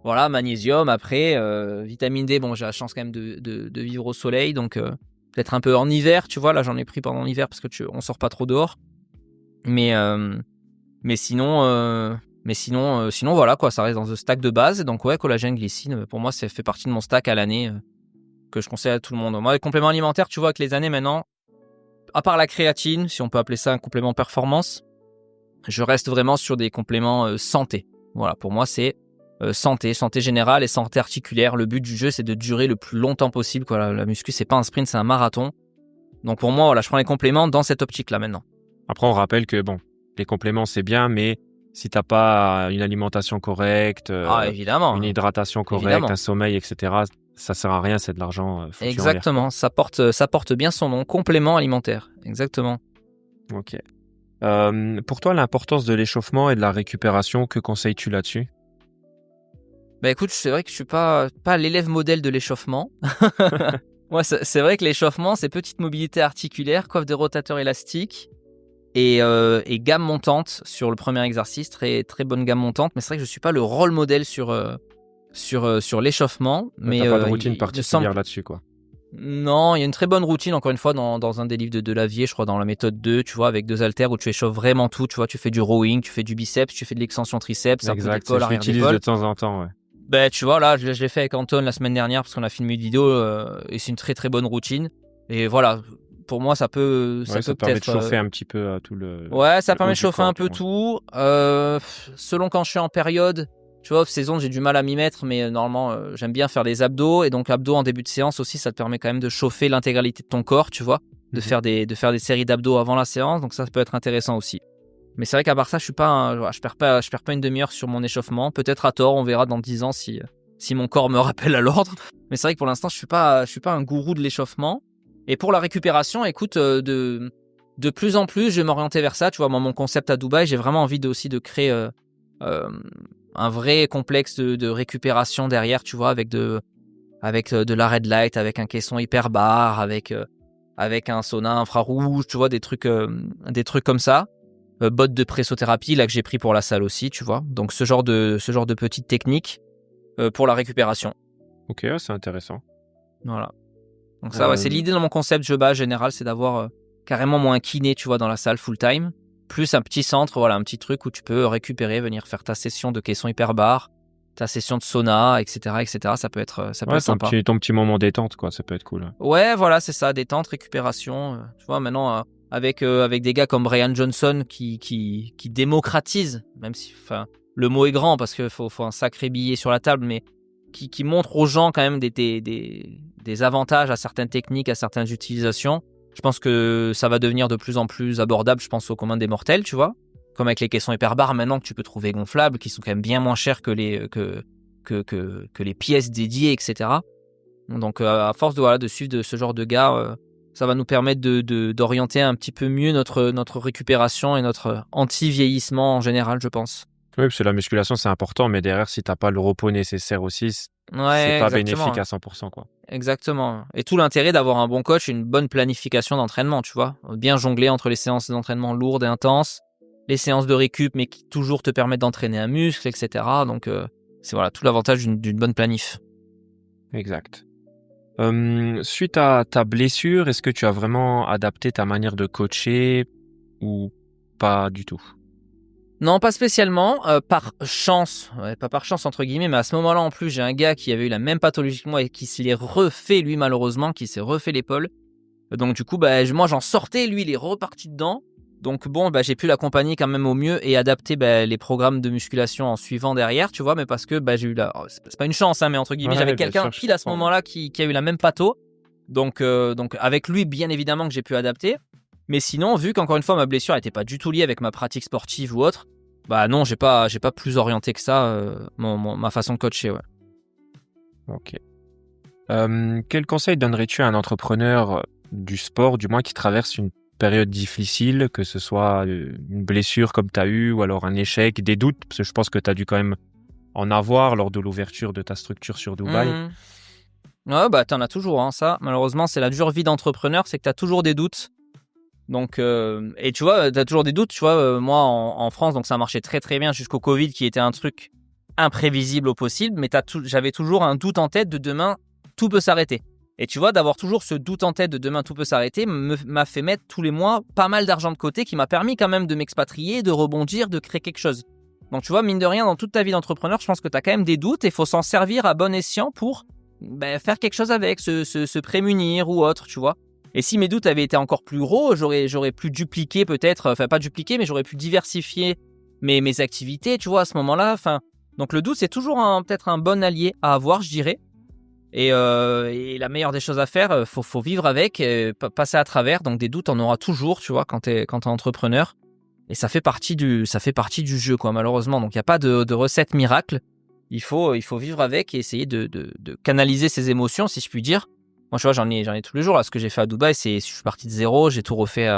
voilà, magnésium. Après, vitamine D. Bon, j'ai la chance quand même de vivre au soleil, donc peut-être un peu en hiver, tu vois. Là, j'en ai pris pendant l'hiver parce que on sort pas trop dehors. Mais sinon, voilà quoi. Ça reste dans le stack de base. Donc ouais, collagène, glycine. Pour moi, ça fait partie de mon stack à l'année. Que je conseille à tout le monde. Moi, les compléments alimentaires, tu vois, avec les années maintenant, à part la créatine, si on peut appeler ça un complément performance, je reste vraiment sur des compléments santé. Voilà, pour moi, c'est santé générale et santé articulaire. Le but du jeu, c'est de durer le plus longtemps possible, quoi. La muscu, c'est pas un sprint, c'est un marathon. Donc pour moi, voilà, je prends les compléments dans cette optique-là maintenant. Après, on rappelle que bon, les compléments c'est bien, mais si t'as pas une alimentation correcte, Ah, évidemment. une hydratation correcte, Évidemment. un sommeil, etc., ça sert à rien, c'est de l'argent foutu en l'air, quoi. Exactement, ça porte bien son nom, complément alimentaire. Exactement. Ok. Pour toi, l'importance de l'échauffement et de la récupération, que conseilles-tu là-dessus? Bah écoute, c'est vrai que je suis pas l'élève modèle de l'échauffement. Moi, c'est vrai que l'échauffement, c'est petite mobilité articulaire, coiffe de rotateur élastique et gamme montante sur le premier exercice, très très bonne gamme montante. Mais c'est vrai que je suis pas le rôle modèle sur l'échauffement. Mais T'as pas de routine il me semble particulière là-dessus, quoi. non, il y a une très bonne routine encore une fois dans un des livres de Delavier, je crois dans la méthode 2, tu vois, avec 2 haltères où tu échauffes vraiment tout. Tu vois, tu fais du rowing, tu fais du biceps, tu fais de l'extension triceps, un peu Exact, d'épaule, je arrière l'utilise de d'épaule. temps en temps, ouais. Ben, tu vois, là, je l'ai fait avec Anton la semaine dernière parce qu'on a filmé une vidéo et c'est une très très bonne routine. Et voilà, pour moi, ça peut Ouais, ça peut permet de peut-être. chauffer un petit peu tout le Ouais, ça le haut permet de du chauffer un corps, peu ouais. tout. Selon quand je suis en période, tu vois, off-saison, j'ai du mal à m'y mettre, mais normalement, j'aime bien faire des abdos. Et donc, abdos en début de séance aussi, ça te permet quand même de chauffer l'intégralité de ton corps, tu vois, de Mhm. faire des séries d'abdos avant la séance. Donc, ça peut être intéressant aussi. Mais c'est vrai qu'à part ça, je suis pas, voilà, je perds pas une demi-heure sur mon échauffement. Peut-être à tort, on verra dans 10 ans si mon corps me rappelle à l'ordre. Mais c'est vrai que pour l'instant, je suis pas un gourou de l'échauffement. Et pour la récupération, écoute, de plus en plus, je vais m'orienter vers ça. Tu vois, moi, mon concept à Dubaï, j'ai vraiment envie aussi de créer un vrai complexe de récupération derrière, tu vois, avec de la red light, avec un caisson hyperbar, avec un sauna infrarouge, tu vois, des trucs comme ça. Bottes de pressothérapie, là, que j'ai pris pour la salle aussi, tu vois. Donc, ce genre de petites techniques pour la récupération. Ok, c'est intéressant. Voilà. Donc ça, ouais, c'est l'idée dans mon concept jeu bas général, c'est d'avoir carrément moins un kiné, tu vois, dans la salle full time, plus un petit centre, voilà, un petit truc où tu peux récupérer, venir faire ta session de caisson hyperbar, ta session de sauna, etc., etc. Ça peut être Ouais, sympa. ton petit moment détente, quoi, ça peut être cool. Ouais, voilà, c'est ça, détente, récupération. Tu vois, maintenant, avec des gars comme Brian Johnson qui démocratise, même si, enfin, le mot est grand parce qu'il faut un sacré billet sur la table, mais qui montre aux gens quand même des avantages à certaines techniques, à certaines utilisations. Je pense que ça va devenir de plus en plus abordable, je pense, au commun des mortels, tu vois. Comme avec les caissons hyperbares maintenant que tu peux trouver gonflables, qui sont quand même bien moins chers que les pièces dédiées, etc. Donc, à force de suivre ce genre de gars, ça va nous permettre d'orienter un petit peu mieux notre récupération et notre anti-vieillissement en général, je pense. Oui, parce que la musculation, c'est important, mais derrière, si t'as pas le repos nécessaire aussi, c'est Ouais, pas exactement. bénéfique à 100%, quoi. Exactement. Et tout l'intérêt d'avoir un bon coach et une bonne planification d'entraînement, tu vois. Bien jongler entre les séances d'entraînement lourdes et intenses, les séances de récup, mais qui toujours te permettent d'entraîner un muscle, etc. Donc, c'est voilà, tout l'avantage d'une bonne planif. Exact. Suite à ta blessure, est-ce que tu as vraiment adapté ta manière de coacher ou pas du tout? Non, pas spécialement, par chance, ouais, pas par chance entre guillemets, mais à ce moment-là en plus j'ai un gars qui avait eu la même pathologie que moi et qui se l'est refait lui malheureusement, qui s'est refait l'épaule. Donc du coup, moi j'en sortais, lui il est reparti dedans. Donc bon, j'ai pu l'accompagner quand même au mieux et adapter les programmes de musculation en suivant derrière, tu vois, mais parce que j'ai eu c'est pas une chance, hein, mais entre guillemets, j'avais quelqu'un pile à ce moment-là qui a eu la même patho. Donc avec lui, bien évidemment que j'ai pu adapter. Mais sinon, vu qu'encore une fois, ma blessure n'était pas du tout liée avec ma pratique sportive ou autre, non, j'ai pas plus orienté que ça ma façon de coacher, ouais. Ok. Quel conseil donnerais-tu à un entrepreneur du sport, du moins qui traverse une période difficile, que ce soit une blessure comme tu as eu, ou alors un échec, des doutes, parce que je pense que tu as dû quand même en avoir lors de l'ouverture de ta structure sur Dubaï. Ouais, t'en as toujours, hein, ça. Malheureusement, c'est la dure vie d'entrepreneur, c'est que t'as toujours des doutes. Donc, et tu vois, t'as toujours des doutes. Tu vois, moi, en France, donc ça marchait très très bien jusqu'au Covid, qui était un truc imprévisible au possible, mais j'avais toujours un doute en tête de demain, tout peut s'arrêter. Et tu vois, d'avoir toujours ce doute en tête de demain, tout peut s'arrêter, m'a fait mettre tous les mois pas mal d'argent de côté, qui m'a permis quand même de m'expatrier, de rebondir, de créer quelque chose. Donc, tu vois, mine de rien, dans toute ta vie d'entrepreneur, je pense que t'as quand même des doutes et il faut s'en servir à bon escient pour faire quelque chose avec, se prémunir ou autre, tu vois. Et si mes doutes avaient été encore plus gros, j'aurais pu dupliquer peut-être, enfin pas dupliquer, mais j'aurais pu diversifier mes activités, tu vois, à ce moment-là. Donc le doute, c'est toujours peut-être un bon allié à avoir, je dirais. Et la meilleure des choses à faire, faut vivre avec, passer à travers. Donc des doutes, on aura toujours, tu vois, quand t'es entrepreneur. Et ça fait partie du jeu, quoi, malheureusement. Donc il n'y a pas de recette miracle. Il faut vivre avec et essayer de canaliser ses émotions, si je puis dire. Moi, tu vois, j'en ai tous les jours. Là, ce que j'ai fait à Dubaï, je suis parti de zéro, j'ai tout refait.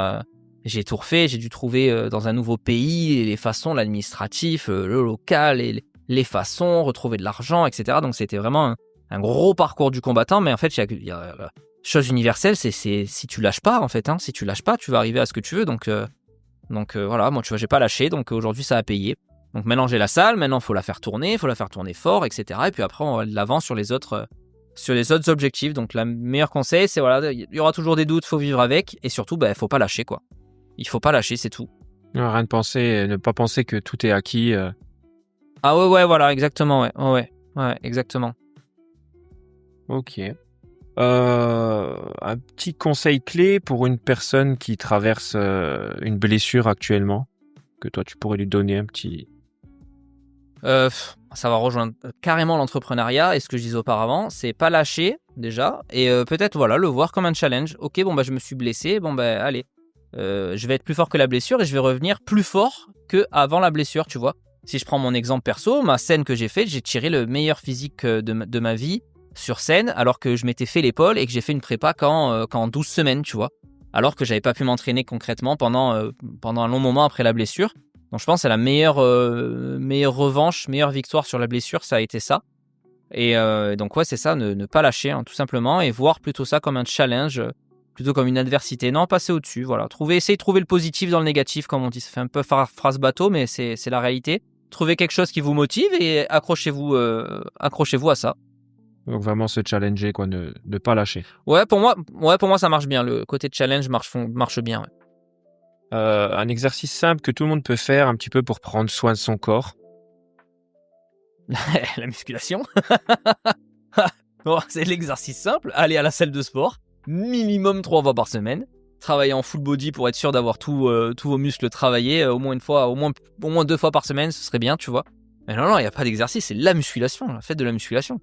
J'ai dû trouver dans un nouveau pays les façons, l'administratif, le local, les façons, retrouver de l'argent, etc. Donc c'était vraiment un gros parcours du combattant. Mais en fait, il y a la chose universelle, c'est si tu lâches pas, en fait. Hein, si tu lâches pas, tu vas arriver à ce que tu veux. Donc voilà, moi, tu vois, j'ai pas lâché. Donc aujourd'hui, ça a payé. Donc maintenant, j'ai la salle. Maintenant, il faut la faire tourner fort, etc. Et puis après, on va de l'avant sur les autres objectifs. Donc, le meilleur conseil, c'est voilà, il y aura toujours des doutes, faut vivre avec. Et surtout, faut pas lâcher, quoi. Il faut pas lâcher, c'est tout. Rien de penser, ne pas penser que tout est acquis. Ah ouais, voilà, exactement, ouais, exactement. Ok. Un petit conseil clé pour une personne qui traverse une blessure actuellement, que toi, tu pourrais lui donner un petit... Ça va rejoindre carrément l'entrepreneuriat et ce que je disais auparavant, c'est pas lâcher déjà et peut-être le voir comme un challenge. Ok, je me suis blessé, allez, je vais être plus fort que la blessure et je vais revenir plus fort que avant la blessure, tu vois. Si je prends mon exemple perso, ma scène que j'ai faite, j'ai tiré le meilleur physique de ma vie sur scène alors que je m'étais fait l'épaule et que j'ai fait une prépa qu'en 12 semaines, tu vois. Alors que j'avais pas pu m'entraîner concrètement pendant un long moment après la blessure. Donc je pense que c'est la meilleure revanche, meilleure victoire sur la blessure, ça a été ça. Et donc ouais, c'est ça, ne pas lâcher, hein, tout simplement, et voir plutôt ça comme un challenge, plutôt comme une adversité. Non, passer au-dessus, voilà. Essayer de trouver le positif dans le négatif, comme on dit. Ça fait un peu phrase bateau, mais c'est la réalité. Trouvez quelque chose qui vous motive et accrochez-vous à ça. Donc vraiment se challenger, quoi, ne pas lâcher. Ouais, pour moi, ça marche bien. Le côté challenge marche bien. Ouais. Un exercice simple que tout le monde peut faire un petit peu pour prendre soin de son corps. La musculation. Bon, c'est l'exercice simple. Aller à la salle de sport, minimum 3 fois par semaine. Travailler en full body pour être sûr d'avoir tous vos muscles travaillés au moins 2 fois par semaine, ce serait bien, tu vois. Mais non, il n'y a pas d'exercice, c'est la musculation, faites de la musculation.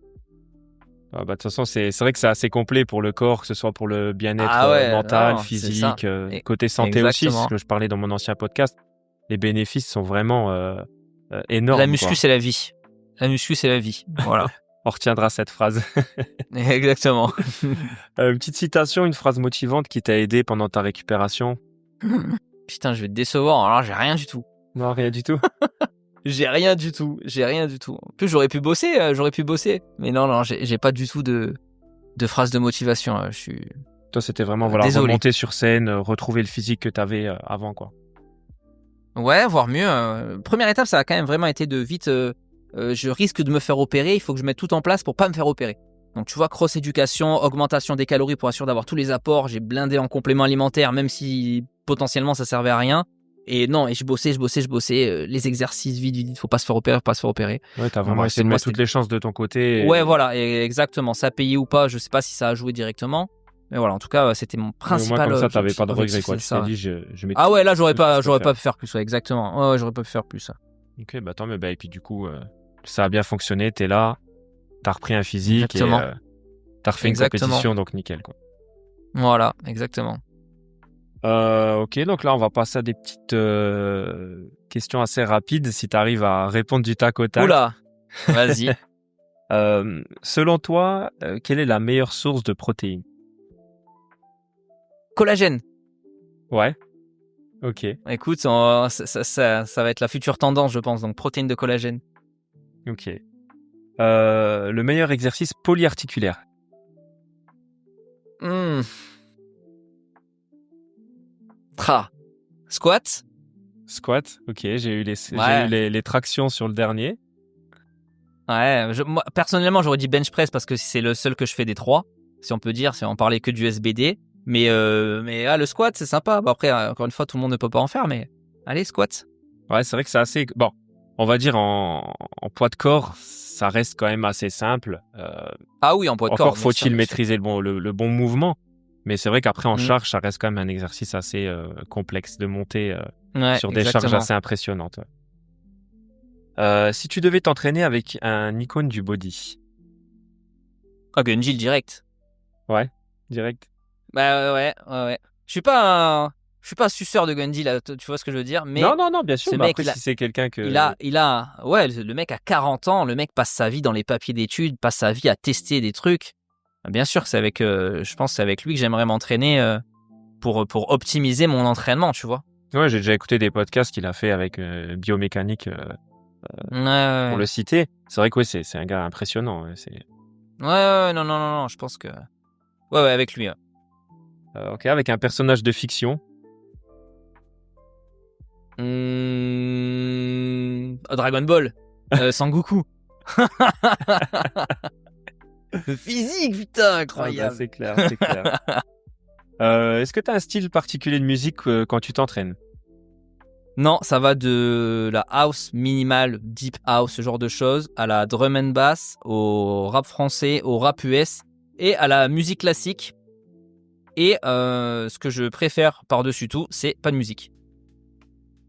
De toute façon, c'est vrai que c'est assez complet pour le corps, que ce soit pour le bien-être mental, physique, côté santé aussi, ce que je parlais dans mon ancien podcast. Les bénéfices sont vraiment énormes. La muscu, c'est la vie. La muscu, c'est la vie. Voilà. On retiendra cette phrase. Exactement. Une petite citation, une phrase motivante qui t'a aidé pendant ta récupération. Putain, je vais te décevoir. Alors, j'ai rien du tout. Non, rien du tout. J'ai rien du tout. En plus, j'aurais pu bosser. Mais non, j'ai pas du tout de phrase de motivation. Toi, c'était vraiment remonter sur scène, retrouver le physique que t'avais avant, quoi. Ouais, voire mieux. Première étape, ça a quand même vraiment été de vite. Je risque de me faire opérer. Il faut que je mette tout en place pour pas me faire opérer. Donc, tu vois, cross-éducation, augmentation des calories pour assurer d'avoir tous les apports. J'ai blindé en complément alimentaire, même si potentiellement ça servait à rien. Et non, et je bossais, les exercices vite, faut pas se faire opérer. Ouais, t'as vraiment essayé de mettre toutes les chances de ton côté. Ouais, voilà, exactement. Ça payé ou pas, je sais pas si ça a joué directement. Mais voilà, en tout cas, c'était mon Moi, principal comme ça, t'avais pas de objectif, regret, quoi. c'est Tu ça. t'es dit, je mets Ah ouais, là, tout ce que je peux j'aurais pas faire. pu faire plus, ouais, exactement. Ouais, ouais, j'aurais pas pu faire plus. Ok, bah tant mieux. Bah, et puis du coup, ça a bien fonctionné. T'es là, t'as repris un physique et Exactement. t'as refait une Exactement. compétition, donc nickel, quoi. Voilà, exactement. Ok, donc là, on va passer à des petites questions assez rapides. Si t'arrives à répondre du tac au tac. Oula, vas-y. Selon toi, quelle est la meilleure source de protéines? Collagène. Ouais. Ok. Écoute, ça va être la future tendance, je pense. Donc, protéines de collagène. Ok. Le meilleur exercice polyarticulaire. Squat. Squat. Ok, j'ai eu Ouais. les tractions sur le dernier. Ouais, moi, personnellement, j'aurais dit bench press parce que c'est le seul que je fais des trois, si on peut dire, si on parlait que du SBD. Mais le squat, c'est sympa. Bon, après, encore une fois, tout le monde ne peut pas en faire, mais allez, squat. Ouais, c'est vrai que c'est assez. Bon, on va dire en poids de corps, ça reste quand même assez simple. Ah oui, en poids de corps. Encore faut-il maîtriser le bon mouvement. Mais c'est vrai qu'après, en charge, ça reste quand même un exercice assez complexe de monter sur des charges assez impressionnantes. Si tu devais t'entraîner avec un icône du body. Ah, Gunjil direct. Ouais, direct. Bah ouais. Je suis pas suceur de Gundy là, tu vois ce que je veux dire, mais non, bien sûr. ce Bah mec, après, si c'est quelqu'un que le mec a 40 ans, le mec passe sa vie dans les papiers d'études, passe sa vie à tester des trucs. Bien sûr que c'est avec, je pense que c'est avec lui que j'aimerais m'entraîner pour optimiser mon entraînement, tu vois. Ouais, j'ai déjà écouté des podcasts qu'il a fait avec Biomécanique Ouais. pour le citer. C'est vrai que ouais, c'est un gars impressionnant. Ouais, non, je pense que ouais, avec lui. Ok, avec un personnage de fiction. Dragon Ball, Sangoku. Le physique, putain, incroyable. Ah bah, c'est clair. Est-ce que tu as un style particulier de musique quand tu t'entraînes? Non, ça va de la house minimale, deep house, ce genre de choses, à la drum and bass, au rap français, au rap US et à la musique classique. Et ce que je préfère par-dessus tout, c'est pas de musique.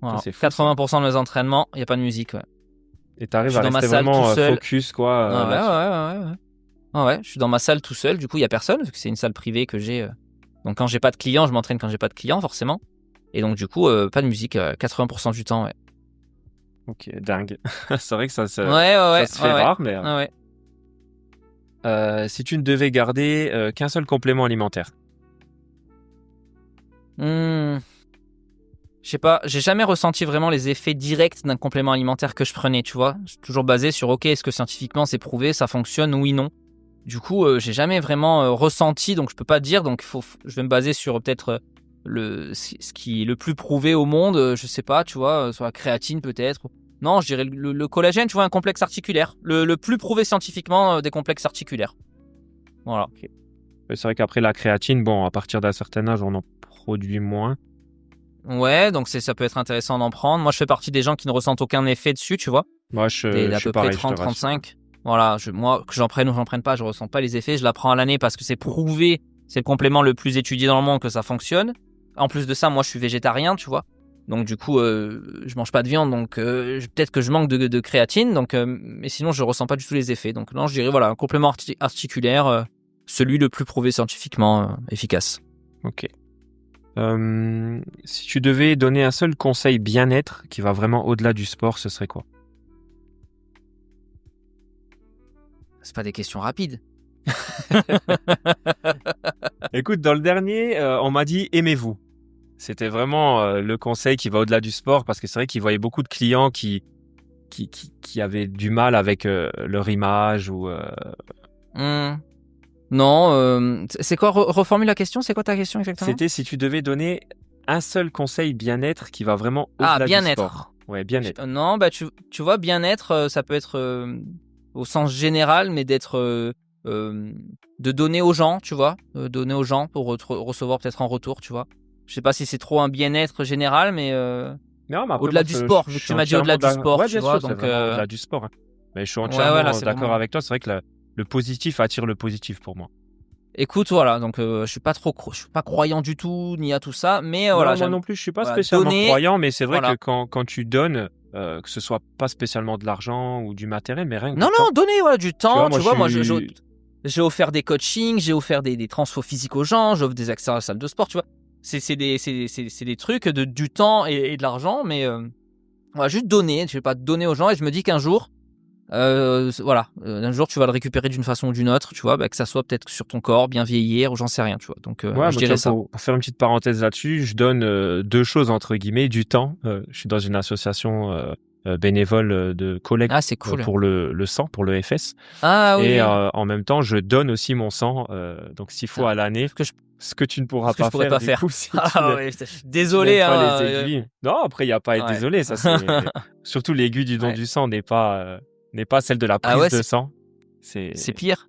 Voilà. C'est fou, 80% de mes entraînements, il n'y a pas de musique. Ouais. Et t'arrives à rester vraiment focus, quoi. Ouais, je suis dans ma salle tout seul, du coup, il n'y a personne, parce que c'est une salle privée que j'ai. Donc quand j'ai pas de clients, je m'entraîne quand j'ai pas de clients, forcément. Et donc, du coup, pas de musique 80% du temps, ouais. Ok, dingue. C'est vrai que ça se fait rare, mais... Ouais. Si tu ne devais garder qu'un seul complément alimentaire. Je sais pas, j'ai jamais ressenti vraiment les effets directs d'un complément alimentaire que je prenais, tu vois. C'est toujours basé sur, ok, est-ce que scientifiquement c'est prouvé, ça fonctionne, oui, non. Du coup, j'ai jamais vraiment ressenti, donc je peux pas dire, donc je vais me baser sur peut-être ce qui est le plus prouvé au monde, je sais pas, tu vois, sur la créatine peut-être. Non, je dirais le collagène, tu vois, un complexe articulaire. Le plus prouvé scientifiquement des complexes articulaires. Voilà. Okay. C'est vrai qu'après la créatine, bon, à partir d'un certain âge, on en produit moins. Ouais, donc ça peut être intéressant d'en prendre. Moi, je fais partie des gens qui ne ressentent aucun effet dessus, tu vois. Moi, je à suis peu pareil, près 30-35. Voilà, moi, que j'en prenne ou j'en prenne pas, je ressens pas les effets. Je la prends à l'année parce que c'est prouvé, c'est le complément le plus étudié dans le monde que ça fonctionne. En plus de ça, moi, je suis végétarien, tu vois. Donc, du coup, je mange pas de viande, donc peut-être que je manque de créatine. Donc, mais sinon, je ressens pas du tout les effets. Donc, non, je dirais, voilà, un complément articulaire, celui le plus prouvé scientifiquement efficace. Ok. Si tu devais donner un seul conseil bien-être qui va vraiment au-delà du sport, ce serait quoi? C'est pas des questions rapides. Écoute, dans le dernier, on m'a dit aimez-vous. C'était vraiment le conseil qui va au-delà du sport parce que c'est vrai qu'ils voyaient beaucoup de clients qui avaient du mal avec leur image ou. Non, c'est quoi? Reformule la question. C'est quoi ta question exactement? C'était si tu devais donner un seul conseil bien-être qui va vraiment au-delà du sport. Ouais, bien-être. Non, bah tu vois, bien-être, ça peut être au sens général, mais d'être de donner aux gens, tu vois, donner aux gens pour recevoir peut-être en retour, tu vois. Je sais pas si c'est trop un bien-être général, mais non, mais après, au-delà du sport. Vu que tu m'as dit au-delà du sport, ouais, tu bien vois, sûr, donc au-delà du sport. Hein. Mais je suis entièrement d'accord vraiment... avec toi. C'est vrai que le positif attire le positif pour moi. Écoute, voilà, donc je suis pas croyant du tout ni à tout ça, mais voilà, Non, moi non plus, je suis pas voilà, spécialement donner, croyant, mais c'est vrai voilà. que quand tu donnes, que ce soit pas spécialement de l'argent ou du matériel, mais rien que Non, du temps. donner, voilà, du Tu vois, temps, moi tu je vois, suis j'ai offert des coachings, j'ai offert des transfos physiques aux gens, j'offre des accès à la salle de sport, tu vois. C'est des trucs du temps et de l'argent, mais voilà, juste donner, je vais pas donner aux gens et je me dis qu'un jour, un jour tu vas le récupérer d'une façon ou d'une autre, tu vois, que ça soit peut-être sur ton corps, bien vieillir ou j'en sais rien, tu vois. Donc ouais, je bah, tu dirais vois, ça. pour faire une petite parenthèse là-dessus, je donne 2 choses entre guillemets, du temps. Je suis dans une association bénévole de Ah, collecte c'est cool. pour le sang, pour le FS. Ah oui, Et oui. en même temps, je donne aussi mon sang, donc 6 fois Putain, à l'année, ce que tu ne pourras ce que je pas pourrais faire pas du faire. coup si Ah ouais, je suis tu n'aimes désolé, pas les hein. aiguilles. Non, après il y a pas à être Ouais. désolé, ça c'est surtout l'aiguille du don Ouais. du sang n'est pas celle de la Ah prise ouais, de sang. C'est c'est pire.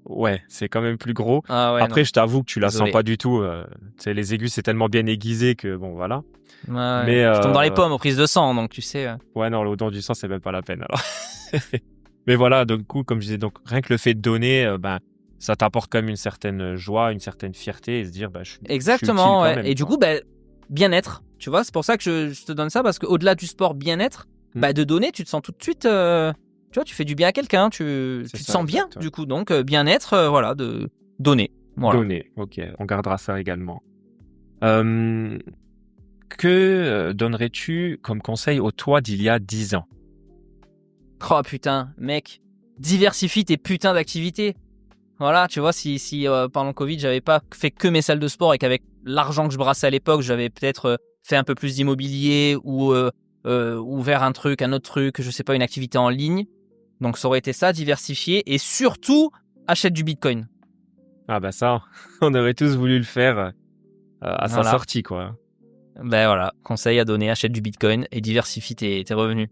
ouais, c'est quand même plus gros. Ah ouais, Après, non, je t'avoue que tu la sens désolé. pas du tout, tu sais, les aiguilles, c'est tellement bien aiguisé que bon, voilà. Ouais, ouais. Mais Je tombe dans les pommes aux prises de sang, donc tu sais. ouais, non, le don du sang, c'est même pas la peine alors. Mais voilà, donc, du coup, comme je disais, donc rien que le fait de donner, ben, ça t'apporte quand même une certaine joie, une certaine fierté et se dire, bah, je suis utile Exactement, quand ouais. même, Et du quoi. coup, bien-être, tu vois, c'est pour ça que je te donne ça, parce qu'au-delà du sport bien-être, Mmh. de donner, tu te sens tout de suite, tu vois, tu fais du bien à quelqu'un, tu C'est te ça, sens bien, exact, ouais. du coup, donc bien-être, voilà, de donner, voilà. Donner, OK, on gardera ça également. Que, donnerais-tu comme conseil au toi d'il y a 10 ans? Oh putain, mec, diversifie tes putains d'activités. Voilà, tu vois, si pendant le Covid, j'avais pas fait que mes salles de sport et qu'avec l'argent que je brassais à l'époque, j'avais peut-être fait un peu plus d'immobilier ou ouvert un autre truc, je sais pas, une activité en ligne. Donc ça aurait été ça, diversifier et surtout achète du Bitcoin. Ah bah ça, on aurait tous voulu le faire, à sa Voilà. sortie, quoi. Ben voilà, conseil à donner, achète du Bitcoin et diversifie tes revenus.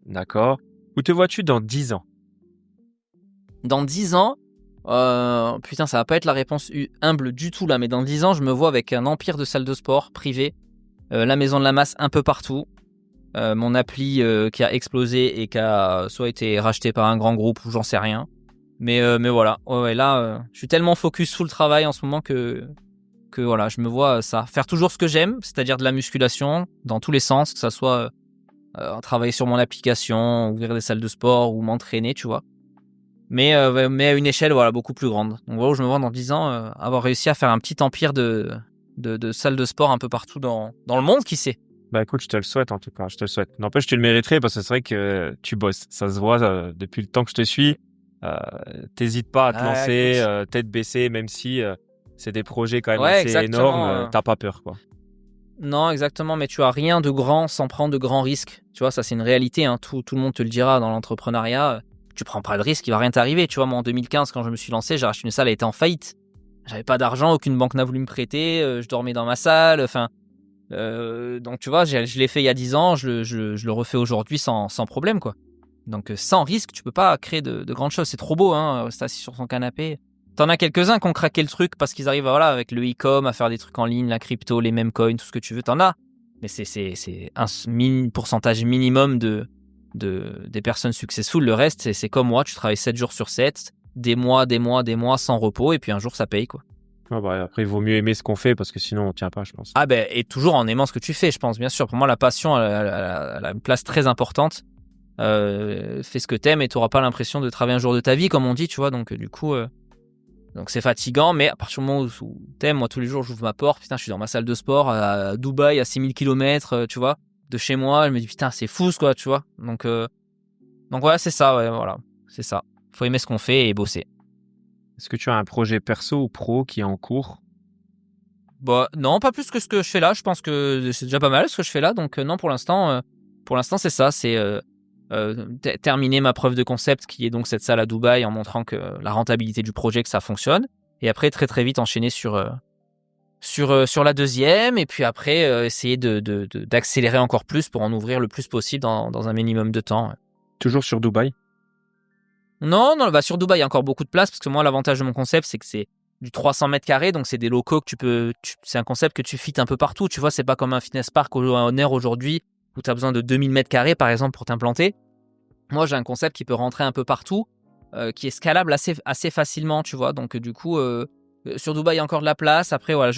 D'accord. Où te vois-tu dans 10 ans? Dans 10 ans, putain, ça va pas être la réponse humble du tout là, mais dans 10 ans, je me vois avec un empire de salles de sport privées, la maison de la masse un peu partout, mon appli qui a explosé et qui a soit été racheté par un grand groupe ou j'en sais rien. Mais voilà, ouais, là, je suis tellement focus full travail en ce moment que voilà, je me vois ça. Faire toujours ce que j'aime, c'est-à-dire de la musculation dans tous les sens, que ça soit travailler sur mon application, ouvrir des salles de sport ou m'entraîner, tu vois. Mais à une échelle voilà, beaucoup plus grande. Donc voilà où je me vois dans 10 ans, avoir réussi à faire un petit empire de salles de sport un peu partout dans le monde, qui sait. Bah écoute, je te le souhaite en tout cas, je te le souhaite. N'empêche, tu le mériterais parce que c'est vrai que tu bosses. Ça se voit depuis le temps que je te suis. Euh, T'hésites pas à te Ah, lancer, écoute. tête baissée, même si c'est des projets quand même Ouais, assez énormes, exactement. t'as pas peur, quoi. Non, exactement, mais tu as rien de grand sans prendre de grands risques. Tu vois, ça c'est une réalité, hein. Tout le monde te le dira dans l'entrepreneuriat. Tu prends pas de risque, il va rien t'arriver. Tu vois, moi en 2015, quand je me suis lancé, j'ai racheté une salle, elle était en faillite. J'avais pas d'argent, aucune banque n'a voulu me prêter, je dormais dans ma salle, enfin... donc tu vois, je l'ai fait il y a 10 ans, je le refais aujourd'hui sans problème, quoi. Donc sans risque, tu peux pas créer de grandes choses. C'est trop beau, hein, rester assis sur son canapé. T'en as quelques-uns qui ont craqué le truc parce qu'ils arrivent voilà, avec le e-com à faire des trucs en ligne, la crypto, les mêmes coins, tout ce que tu veux, t'en as. Mais c'est un pourcentage minimum des personnes successful. Le reste, c'est comme moi, tu travailles 7 jours sur 7, des mois sans repos, et puis un jour ça paye, quoi. Ah bah, après, il vaut mieux aimer ce qu'on fait parce que sinon on tient pas, je pense. Ah ben, et toujours en aimant ce que tu fais, je pense, bien sûr. Pour moi, la passion, elle a une place très importante. Fais ce que t'aimes et t'auras pas l'impression de travailler un jour de ta vie, comme on dit, tu vois. Donc, du coup, donc c'est fatigant, mais à partir du moment où t'aimes, moi, tous les jours, j'ouvre ma porte. Putain, je suis dans ma salle de sport à Dubaï, à 6000 km, tu vois, de chez moi. Je me dis, putain, c'est fou, quoi, tu vois. Donc voilà, c'est ça, ouais, voilà. C'est ça. Faut aimer ce qu'on fait et bosser. Est-ce que tu as un projet perso ou pro qui est en cours? Bah, non, pas plus que ce que je fais là. Je pense que c'est déjà pas mal ce que je fais là. Donc, non, pour l'instant, c'est ça. C'est terminer ma preuve de concept qui est donc cette salle à Dubaï en montrant que la rentabilité du projet, que ça fonctionne. Et après, très très vite enchaîner sur la deuxième. Et puis après, essayer d'accélérer encore plus pour en ouvrir le plus possible dans un minimum de temps. Toujours sur Dubaï? Non, bah sur Dubaï, il y a encore beaucoup de place parce que moi, l'avantage de mon concept, c'est que c'est du 300 mètres carrés, donc c'est des locaux que c'est un concept que tu fites un peu partout. Tu vois, c'est pas comme un fitness park au Honor aujourd'hui où tu as besoin de 2000 mètres carrés par exemple pour t'implanter. Moi, j'ai un concept qui peut rentrer un peu partout qui est scalable assez facilement, tu vois. Donc du coup, sur Dubaï, il y a encore de la place. Après, voilà,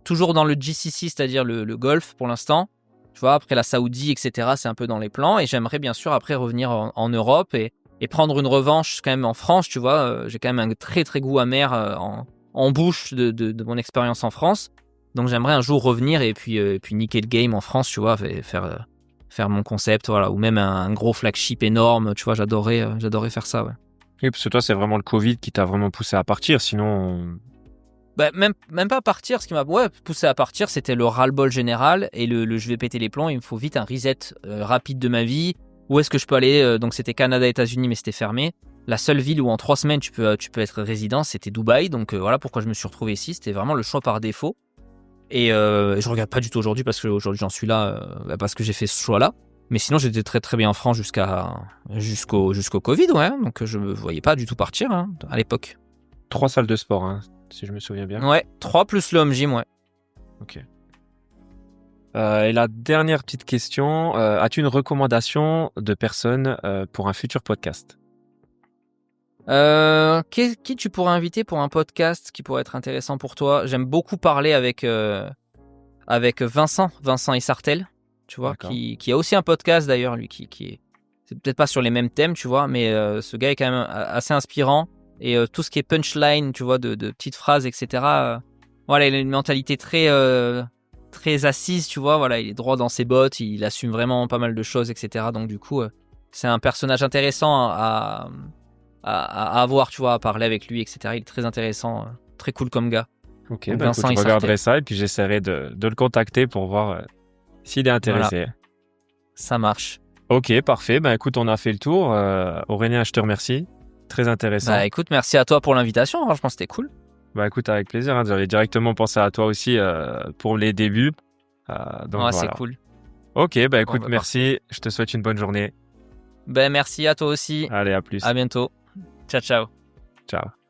toujours dans le GCC, c'est-à-dire le Golfe pour l'instant. Tu vois, après la Saoudie, etc., c'est un peu dans les plans. Et j'aimerais bien sûr après revenir en Europe et prendre une revanche quand même en France, tu vois. J'ai quand même un très très goût amer en bouche de mon expérience en France. Donc j'aimerais un jour revenir et puis niquer le game en France, tu vois, faire mon concept, voilà, ou même un gros flagship énorme, tu vois, j'adorais faire ça, ouais. Oui, parce que toi, c'est vraiment le Covid qui t'a vraiment poussé à partir. Sinon, Bah, même pas partir, ce qui m'a poussé à partir, c'était le ras-le-bol général et le je vais péter les plombs, il me faut vite un reset rapide de ma vie. Où est-ce que je peux aller donc c'était Canada, États-Unis, mais c'était fermé. La seule ville où en 3 semaines tu peux être résident, c'était Dubaï. Donc voilà pourquoi je me suis retrouvé ici. C'était vraiment le choix par défaut. Et je regarde pas du tout aujourd'hui parce qu'aujourd'hui j'en suis là parce que j'ai fait ce choix-là. Mais sinon j'étais très très bien en France jusqu'au Covid, ouais. Donc je me voyais pas du tout partir à l'époque. 3 salles de sport, hein, si je me souviens bien. Ouais, 3 plus le home gym, ouais. Ok. Et la dernière petite question, as-tu une recommandation de personne pour un futur podcast? Qui tu pourrais inviter pour un podcast qui pourrait être intéressant pour toi? J'aime beaucoup parler avec Vincent Issartel, tu vois, D'accord. qui a aussi un podcast d'ailleurs, lui, qui est c'est peut-être pas sur les mêmes thèmes, tu vois, mais ce gars est quand même assez inspirant et tout ce qui est punchline, tu vois, de petites phrases, etc. Voilà, il a une mentalité très assise, tu vois, voilà, il est droit dans ses bottes, il assume vraiment pas mal de choses, etc. Donc du coup, c'est un personnage intéressant à avoir, tu vois, à parler avec lui, etc. Il est très intéressant, très cool comme gars. Ok, Donc, bah écoute, Vincent je Issartel. regarderai ça et puis j'essaierai de le contacter pour voir s'il est intéressé. Ça marche. Ok, parfait. Bah écoute, on a fait le tour. Aurélien, je te remercie. Très intéressant. Bah écoute, merci à toi pour l'invitation, franchement c'était cool. Bah écoute, avec plaisir. Hein, j'avais directement pensé à toi aussi pour les débuts. Donc Ouais, voilà. c'est cool. Ok, bah Bon, écoute, bah, merci. Je te souhaite une bonne journée. Ben merci à toi aussi. Allez, à plus. À bientôt. Ciao ciao. Ciao.